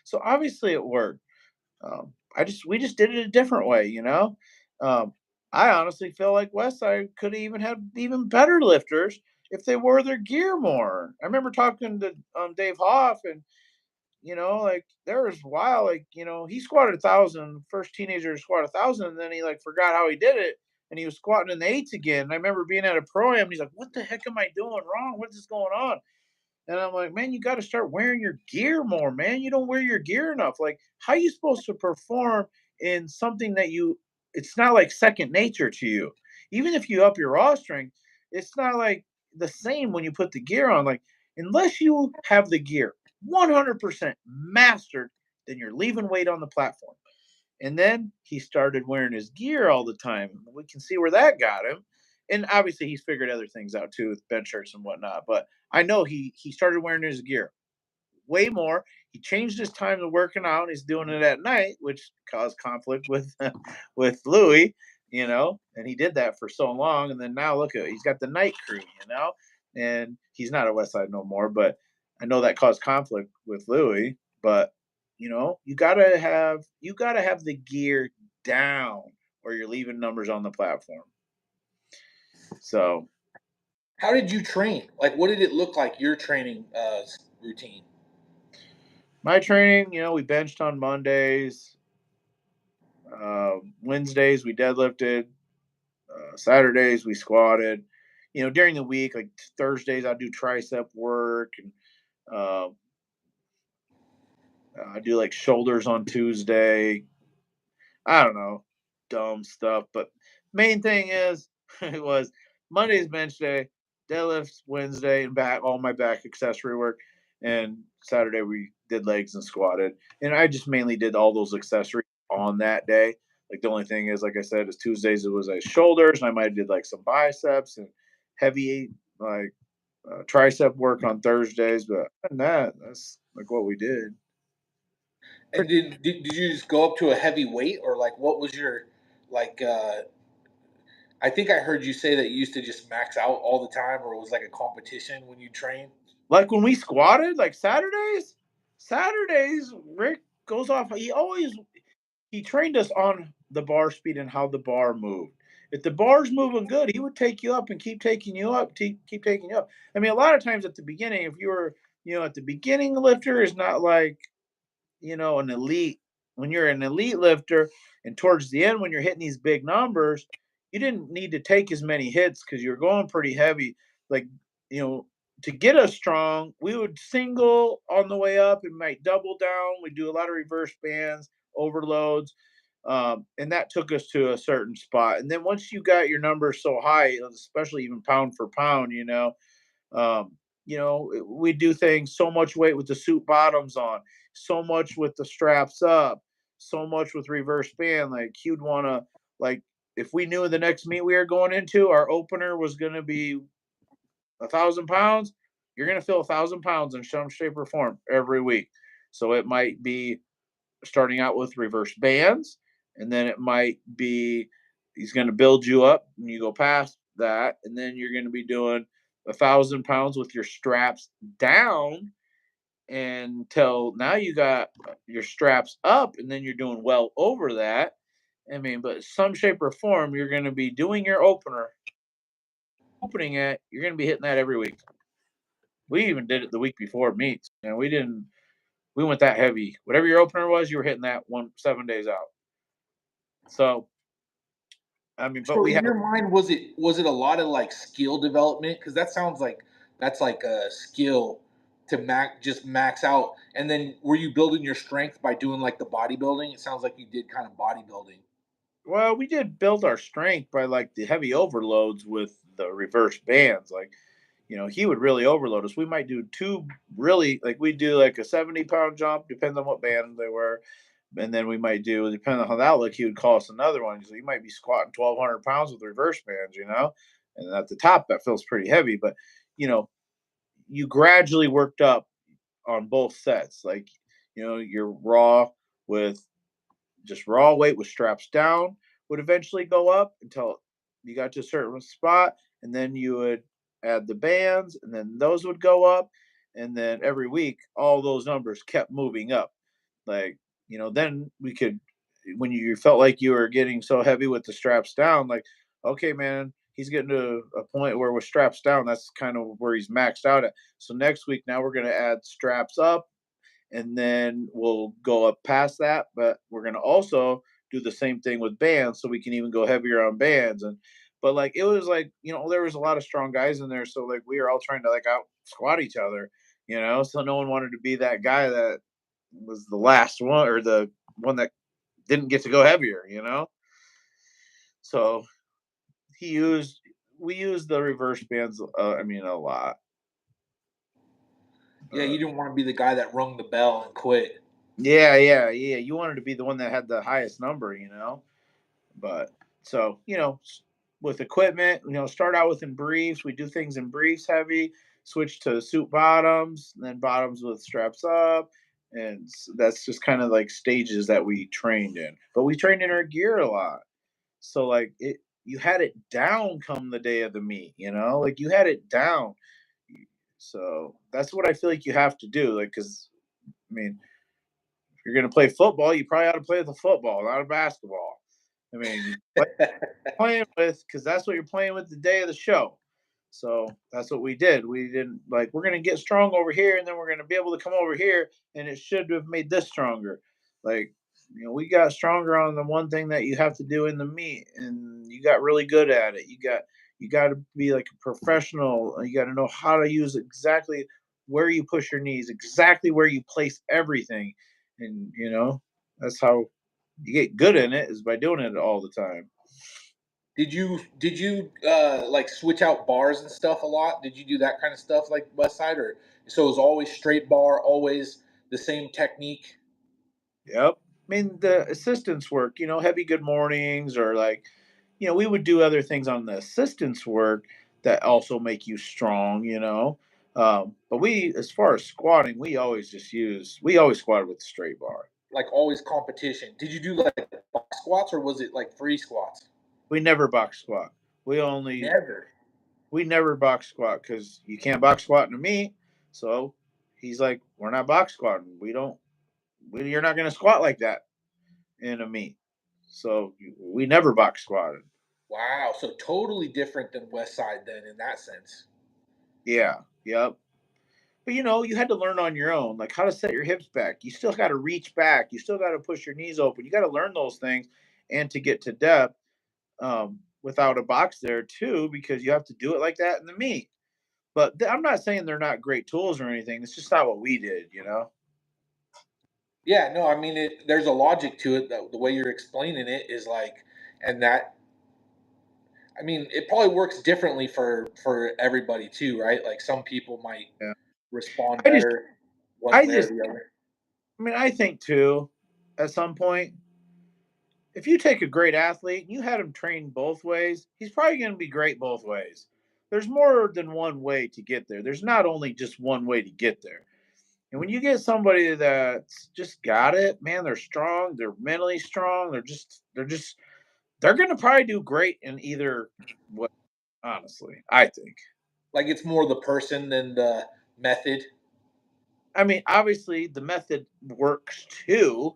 So obviously it worked. We just did it a different way. Um, I honestly feel like Westside could have even had even better lifters if they wore their gear more. I remember talking to Dave Hoff, and like there was a while, like he squatted 1,000. First teenager to squat 1,000, and then he like forgot how he did it, and he was squatting in the eights again. And I remember being at a pro-am, and he's like, "What the heck am I doing wrong? What is going on?" And I'm like, man, you got to start wearing your gear more, man. You don't wear your gear enough. Like, how are you supposed to perform in something it's not like second nature to you? Even if you up your raw strength, it's not like the same when you put the gear on. Like, unless you have the gear 100% mastered, then you're leaving weight on the platform. And then he started wearing his gear all the time. We can see where that got him. And obviously he's figured other things out too with bench shirts and whatnot. But I know he started wearing his gear way more. He changed his time to working out. He's doing it at night, which caused conflict with with Louis. And he did that for so long. And then now look at he's got the night crew. And he's not a West Side no more. But I know that caused conflict with Louis. But you gotta have the gear down or you're leaving numbers on the platform. So How did you train? Like, what did it look like your training routine? my training, we benched on Mondays. Wednesdays we deadlifted. Saturdays we squatted. During the week, like Thursdays, I do tricep work, and uh, I do like shoulders on Tuesday. I don't know, dumb stuff. But main thing is it was Monday's bench day, deadlifts Wednesday, and back all my back accessory work. And Saturday we did legs and squatted. And I just mainly did all those accessories on that day. Like the only thing is, like I said, is Tuesdays it was shoulders, and I might have did like some biceps and heavy like tricep work on Thursdays. But other than that, that's like what we did. And did you just go up to a heavy weight, or like what was your like? I think I heard you say that you used to just max out all the time, or it was like a competition when you train. Like when we squatted, like Saturdays, Rick goes off. He trained us on the bar speed and how the bar moved. If the bar's moving good, he would take you up and keep taking you up, keep taking you up. I mean, a lot of times at the beginning, if you were, at the beginning, lifter is not like, an elite. When you're an elite lifter and towards the end, when you're hitting these big numbers, you didn't need to take as many hits because you're going pretty heavy. Like, you know, to get us strong, we would single on the way up and might double down. We do a lot of reverse bands, overloads. And that took us to a certain spot. And then once you got your numbers so high, especially even pound for pound, um, we do things so much weight with the suit bottoms on, so much with the straps up, so much with reverse band. Like you'd want to, like, if we knew the next meet we were going into, our opener was going to be 1,000 pounds, you're going to feel 1,000 pounds in some shape or form every week. So it might be starting out with reverse bands, and then it might be he's going to build you up, and you go past that, and then you're going to be doing 1,000 pounds with your straps down until now you got your straps up, and then you're doing well over that. I mean, but some shape or form, you're going to be doing your opening it. You're going to be hitting that every week. We even did it the week before meets, and we didn't. We went that heavy. Whatever your opener was, you were hitting that 7 days out. So I mean, but So we in had your mind, was it a lot of like skill development? Because that sounds like that's like a skill to max out. And then were you building your strength by doing like the bodybuilding? It sounds like you did kind of bodybuilding. well, we did build our strength by like the heavy overloads with the reverse bands. Like, he would really overload us. We might do two really like we do like a 70-pound jump, depends on what band they were. And then we might do, depending on how that looked, he would call us another one. So you might be squatting 1,200 pounds with reverse bands. And at the top that feels pretty heavy, but you know, you gradually worked up on both sets. Like, you're raw with just raw weight with straps down would eventually go up until you got to a certain spot, and then you would add the bands, and then those would go up, and then every week all those numbers kept moving up. Like, then we could, when you felt like you were getting so heavy with the straps down, like, okay, man, he's getting to a point where with straps down, that's kind of where he's maxed out at. So next week, now we're going to add straps up, and then we'll go up past that. But we're going to also do the same thing with bands, so we can even go heavier on bands. And but like it was like there was a lot of strong guys in there, so like we were all trying to like out squat each other, so no one wanted to be that guy that was the last one or the one that didn't get to go heavier. So he used we used the reverse bands. I mean, a lot. Yeah, you Uh, didn't want to be the guy that rung the bell and quit. yeah. You wanted to be the one that had the highest number. But so, with equipment, start out with in briefs. We do things in briefs heavy, switch to suit bottoms, and then bottoms with straps up. And that's just kind of like stages that we trained in. But we trained in our gear a lot. So like you had it down come the day of the meet. Like you had it down. So that's what I feel like you have to do. Like, cause I mean, if you're gonna play football, you probably ought to play with a football, not a basketball. I mean, you playing with because that's what you're playing with the day of the show. So that's what we did. We didn't like we're gonna get strong over here, and then we're gonna be able to come over here, and it should have made this stronger. Like, we got stronger on the one thing that you have to do in the meet, and you got really good at it. You got to be like a professional. You got to know how to use exactly where you push your knees, exactly where you place everything, and that's how you get good in it is by doing it all the time. Did you like switch out bars and stuff a lot? Did you do that kind of stuff like West Side, or so it was always straight bar, always the same technique? Yep. I mean, the assistance work, heavy good mornings or like, we would do other things on the assistance work that also make you strong. But as far as squatting, we always squatted with the straight bar. Like always competition. Did you do like box squats or was it like free squats? We never box squat. We only, Never. we never box squat because you can't box squat in a meet. So he's like, we're not box squatting. You're not going to squat like that in a meet. So we never box squatted. Wow. So totally different than West Side then in that sense. Yeah. Yep. But you had to learn on your own, like how to set your hips back. You still got to reach back. You still got to push your knees open. You got to learn those things, and to get to depth without a box there too, because you have to do it like that in the meet. But I'm not saying they're not great tools or anything. It's just not what we did. Yeah, no, I mean there's a logic to it that the way you're explaining it is like and that I mean it probably works differently for everybody too, right? Like some people might Yeah. respond I just, better one I way or just, the other. I mean, I think too, at some point, if you take a great athlete and you had him train both ways, he's probably going to be great both ways. There's more than one way to get there. There's not only just one way to get there. And when you get somebody that's just got it, man, they're strong, they're mentally strong, they're going to probably do great in either way, honestly, I think. Like it's more the person than the method. I mean, obviously the method works too,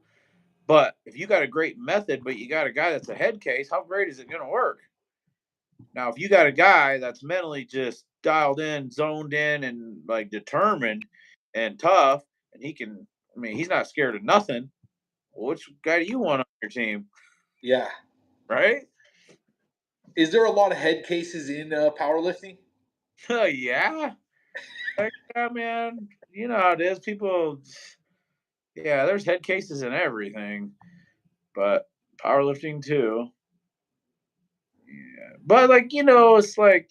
but if you got a great method but you got a guy that's a head case, how great is it going to work? Now, if you got a guy that's mentally just dialed in, zoned in, and like determined and tough, and I mean, he's not scared of nothing. Well, which guy do you want on your team, Yeah. right? Is there a lot of head cases in powerlifting? Yeah. Like, yeah, man. You know how it is. People, yeah, there's head cases and everything, but powerlifting too. Yeah. But, like, it's like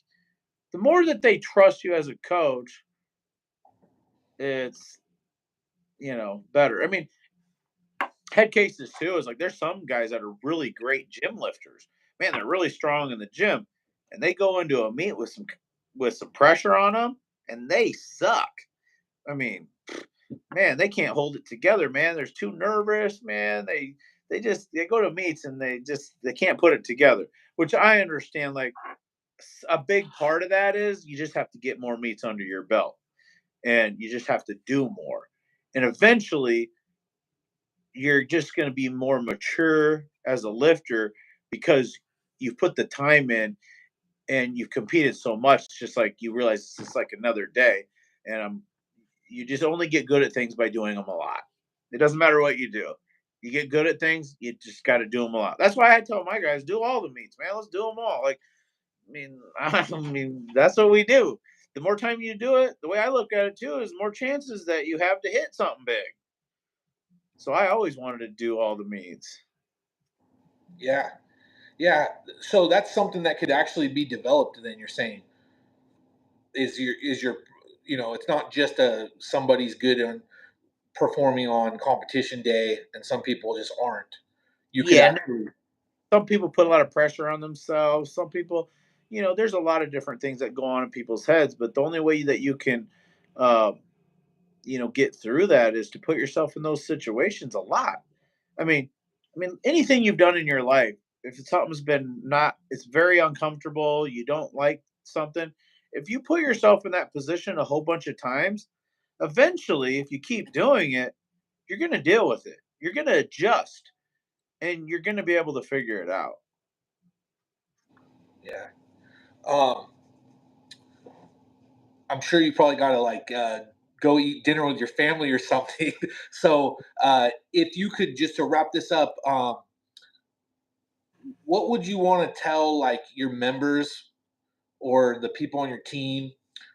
the more that they trust you as a coach, it's, better. I mean, head cases too is like there's some guys that are really great gym lifters. Man, they're really strong in the gym, and they go into a meet with some pressure on them, and they suck. I mean, man, they can't hold it together. Man, they're too nervous. Man, they go to meets and they can't put it together. Which I understand. Like a big part of that is you just have to get more meets under your belt, and you just have to do more, and eventually you're just going to be more mature as a lifter because you've put the time in and you've competed so much. It's just like you realize it's just like another day, and you just only get good at things by doing them a lot. It doesn't matter what you do. You get good at things, you just got to do them a lot. That's why I tell my guys, do all the meets, man. Let's do them all. Like, I mean, I mean, that's what we do. The more time you do it, the way I look at it too, is more chances that you have to hit something big. So I always wanted to do all the meets. Yeah. Yeah. So that's something that could actually be developed then you're saying is your it's not just a somebody's good on performing on competition day and some people just aren't. You could Yeah, actually some people put a lot of pressure on themselves. Some people, there's a lot of different things that go on in people's heads. But the only way that you can, uh, get through that is to put yourself in those situations a lot. I mean, anything you've done in your life, if something's been not, it's very uncomfortable. You don't like something. If you put yourself in that position a whole bunch of times, eventually, if you keep doing it, you're going to deal with it. You're going to adjust, and you're going to be able to figure it out. yeah. Um I'm sure you probably got to like go eat dinner with your family or something. So, if you could just to wrap this up, what would you want to tell like your members or the people on your team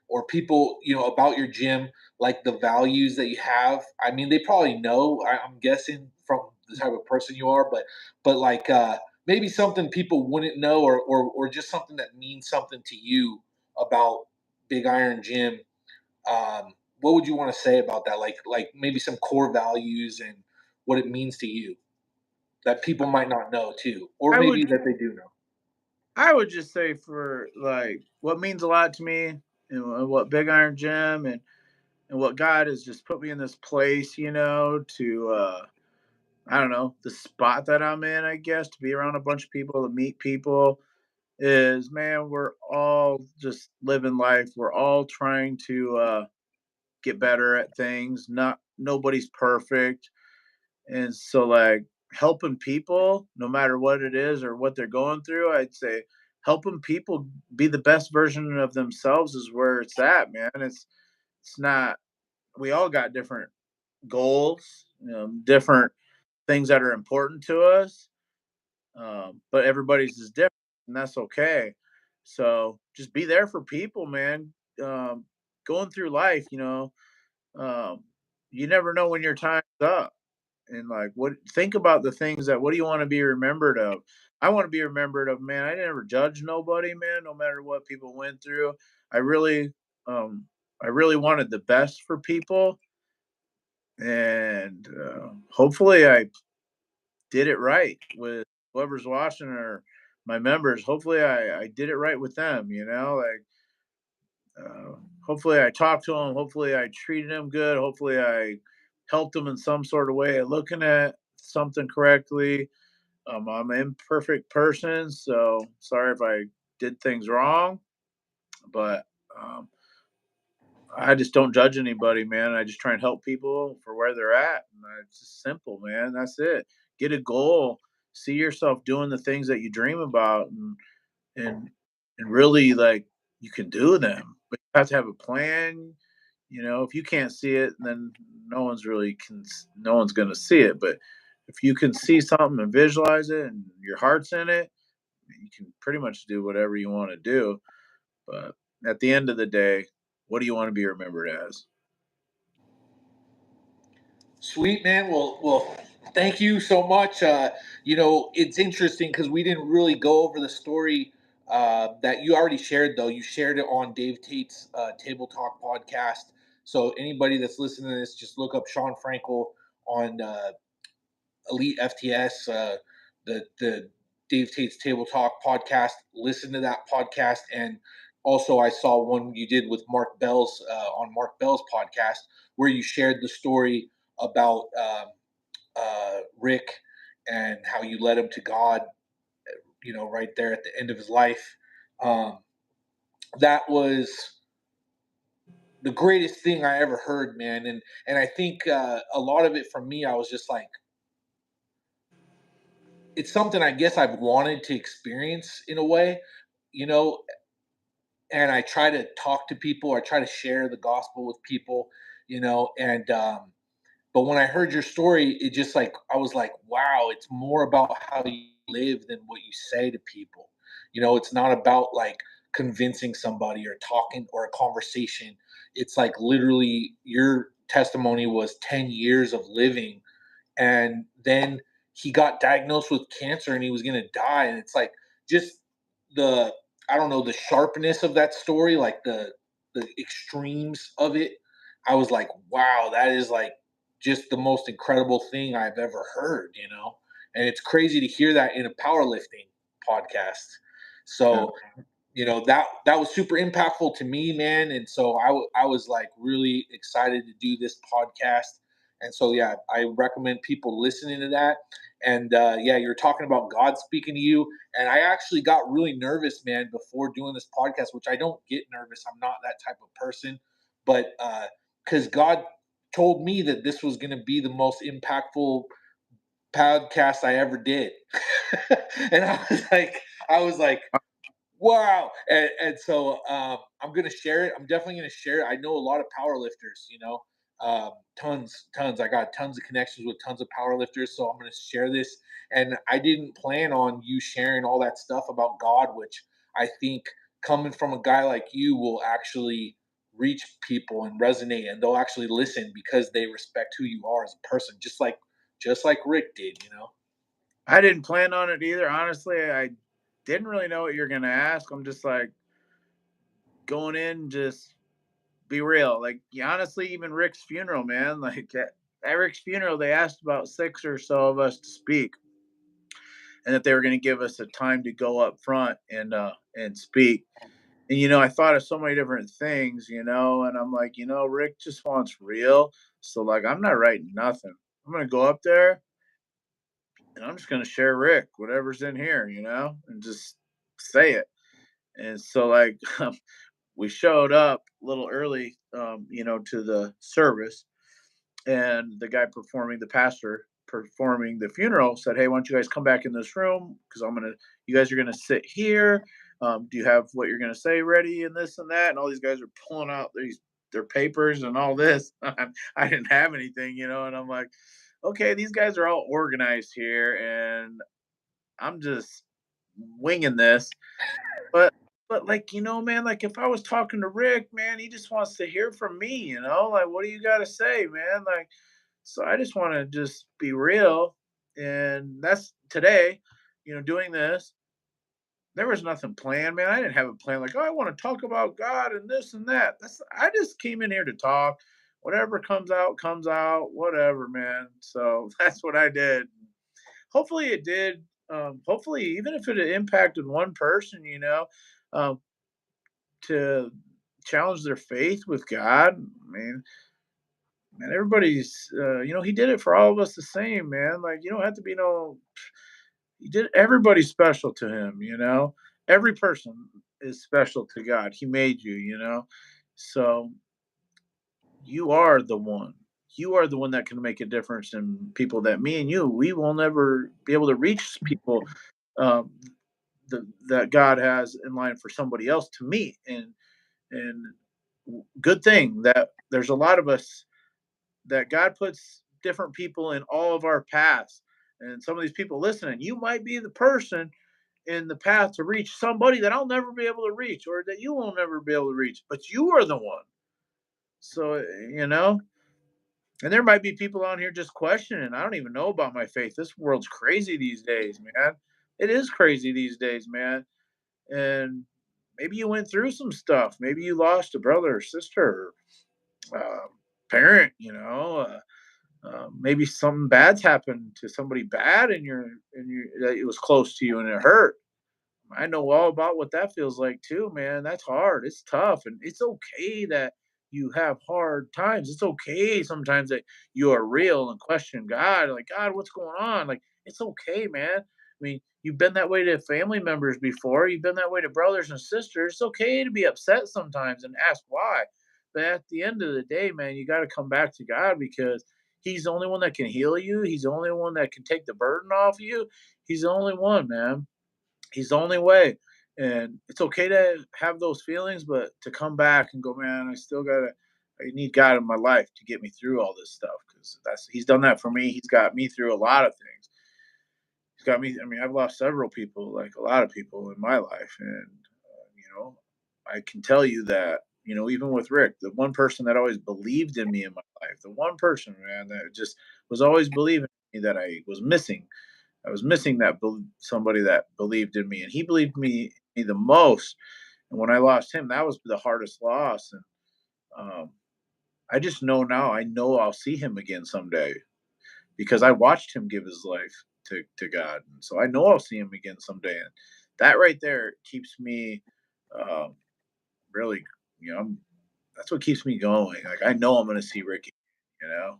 or people about your gym, like the values that you have? I mean, they probably know. I'm guessing from the type of person you are, but like maybe something people wouldn't know, or just something that means something to you about Big Iron Gym. What would you want to say about that? Like maybe some core values and what it means to you. that people might not know too, or I would maybe that they do know? I would just say for like what means a lot to me and what Big Iron Gym and what God has just put me in this place, to I don't know, the spot that I'm in, I guess, to be around a bunch of people, to meet people is man, we're all just living life. We're all trying to get better at things. Not nobody's perfect. And so like helping people, no matter what it is or what they're going through, I'd say helping people be the best version of themselves is where it's at, man. It's not we all got different goals, different things that are important to us. But everybody's is different, and that's okay. So just be there for people, man. Um, Going through life, um, you never know when your time's up. And like, what? Think about the things that. What do you want to be remembered of? I want to be remembered of, man. I never judged nobody, man. No matter what people went through, I really, um, I really wanted the best for people, and hopefully, I did it right with whoever's watching or my members. Hopefully, I did it right with them. Hopefully, I talked to them. Hopefully, I treated them good. Hopefully, I helped them in some sort of way, looking at something correctly. I'm an imperfect person, so sorry if I did things wrong, but um, I just don't judge anybody, man. I just try and help people for where they're at. And it's just simple, man. That's it. Get a goal. See yourself doing the things that you dream about, and and really like you can do them. But you have to have a plan. If you can't see it, then no one's going to see it. But if you can see something and visualize it, and your heart's in it, you can pretty much do whatever you want to do. But at the end of the day, what do you want to be remembered as? Sweet man. Well, thank you so much. It's interesting because we didn't really go over the story that you already shared. Though you shared it on Dave Tate's Table Talk podcast. So anybody that's listening to this, just look up Shawn Frankl on Elite FTS, the Dave Tate's Table Talk podcast. Listen to that podcast, and also I saw one you did with Mark Bell's on Mark Bell's podcast where you shared the story about Rick and how you led him to God. Right there at the end of his life. Um, that was the greatest thing I ever heard, man. And I think a lot of it from me, I was just like, it's something I guess I've wanted to experience in a way, you know, and I try to talk to people, I try to share the gospel with people, and but when I heard your story, it just like I was like, wow, it's more about how you live than what you say to people. It's not about like convincing somebody or talking or a conversation. It's like literally your testimony was 10 years of living, and then he got diagnosed with cancer and he was going to die, and it's like just the I don't know, the sharpness of that story, like the extremes of it. I was like, wow, that is like just the most incredible thing I've ever heard. And it's crazy to hear that in a powerlifting podcast. Yeah. So that was super impactful to me, man. And so I was like really excited to do this podcast. And so yeah, I recommend people listening to that. And yeah, you're talking about God speaking to you, and I actually got really nervous, man, before doing this podcast, which I don't get nervous. I'm not that type of person, but because God told me that this was going to be the most impactful podcast I ever did. And I was like, wow. And so I'm going to share it. I'm definitely going to share it. I know a lot of power lifters, tons. I got tons of connections with tons of power lifters. So I'm going to share this. And I didn't plan on you sharing all that stuff about God, which I think coming from a guy like you will actually reach people and resonate, and they'll actually listen because they respect who you are as a person, just like Rick did. I didn't plan on it either. Honestly, I didn't really know what you're going to ask. I'm just like going in, just be real. Like, yeah, honestly, even Rick's funeral, man, like at Rick's funeral, they asked about six or so of us to speak. and that they were going to give us a time to go up front and speak. And I thought of so many different things, and I'm like, Rick just wants real. So like, I'm not writing nothing. I'm going to go up there and I'm just going to share Rick, whatever's in here, and just say it. And so like, we showed up a little early, to the service, and the guy performing, the pastor performing the funeral, said, "Hey, why don't you guys come back in this room? Because you guys are gonna sit here. Do you have what you're gonna say ready and this and that?" And all these guys are pulling out their papers and all this. I didn't have anything, and I'm like, okay, these guys are all organized here, and I'm just winging this. But like, man, like if I was talking to Rick, man, he just wants to hear from me, like what do you got to say, man? Like, so I just want to just be real. And that's today, doing this. There was nothing planned, man. I didn't have a plan like, oh, I want to talk about God and this and that. I just came in here to talk. Whatever comes out, whatever, man. So that's what I did. Hopefully it did. Hopefully, even if it impacted one person, um, to challenge their faith with God. I mean, man, everybody's, he did it for all of us the same, man. Like, you don't have to be he did everybody special to him, Every person is special to God. He made you, So you are the one. You are the one that can make a difference in people that me and you, we will never be able to reach people um, that God has in line for somebody else to meet. And good thing that there's a lot of us that God puts different people in all of our paths. And some of these people listening, you might be the person in the path to reach somebody that I'll never be able to reach or that you will never be able to reach, but you are the one. So, and there might be people on here just questioning. I don't even know about my faith. This world's crazy these days, man. It is crazy these days, man. And maybe you went through some stuff. Maybe you lost a brother or sister, uh, parent, maybe something bad's happened to somebody bad that it was close to you and it hurt. I know all about what that feels like too, man. That's hard. It's tough, and it's okay that you have hard times. It's okay sometimes that you are real and question God, like, God, what's going on? Like, it's okay, man. I mean, you've been that way to family members before. You've been that way to brothers and sisters. It's okay to be upset sometimes and ask why. But at the end of the day, man, you got to come back to God because He's the only one that can heal you. He's the only one that can take the burden off you. He's the only one, man. He's the only way. And it's okay to have those feelings, but to come back and go, man, I need God in my life to get me through all this stuff because He's done that for me. He's got me through a lot of things. He's got me. I mean, I've lost several people, like a lot of people in my life, and I can tell you that, even with Rick, the one person that always believed in me in my life, the one person, man, that just was always believing in me that I was missing somebody that believed in me, and he believed me the most. And when I lost him, that was the hardest loss. And um, I just know now. I know I'll see him again someday because I watched him give his life to God, and so I know I'll see him again someday. And that right there keeps me um, really, that's what keeps me going. Like I know I'm going to see Ricky, you know.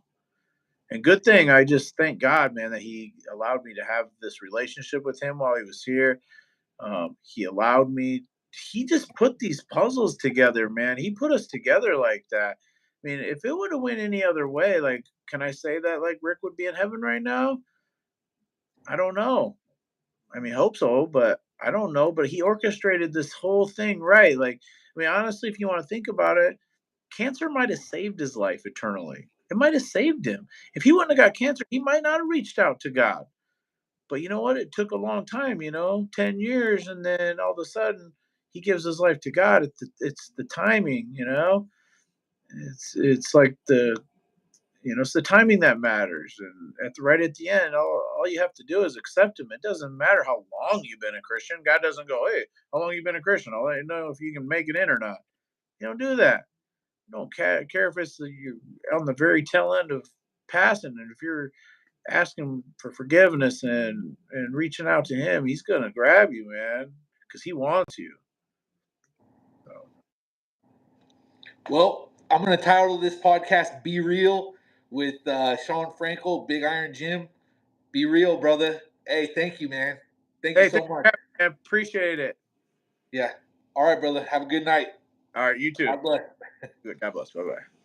And good thing, I just thank God, man, that He allowed me to have this relationship with Him while He was here. He allowed me. He just put these puzzles together, man. He put us together like that. I mean, if it would have went any other way, like, can I say that like Rick would be in heaven right now? I don't know. I mean, hope so, but I don't know. But he orchestrated this whole thing right. Like, I mean, honestly, if you want to think about it, cancer might have saved his life eternally. It might have saved him. If he wouldn't have got cancer, he might not have reached out to God. But you know what? It took a long time, 10 years. And then all of a sudden, he gives his life to God. It's the timing, It's like it's the timing that matters. And right at the end, all you have to do is accept him. It doesn't matter how long you've been a Christian. God doesn't go, hey, how long you been a Christian? I'll let you know if you can make it in or not. You don't do that. You don't care if it's you're on the very tail end of passing, and if you're asking for forgiveness and reaching out to him, he's gonna grab you, man, because he wants you. So. Well, I'm going to title this podcast "Be Real" with Shawn Frankl, Big Iron Jim. Be real, brother. Hey, thank you, man. Thank you Hey, so thanks much. for having me, man. Appreciate it. Yeah. All right, brother. Have a good night. All right, you too. God bless. Good. God bless. Bye bye.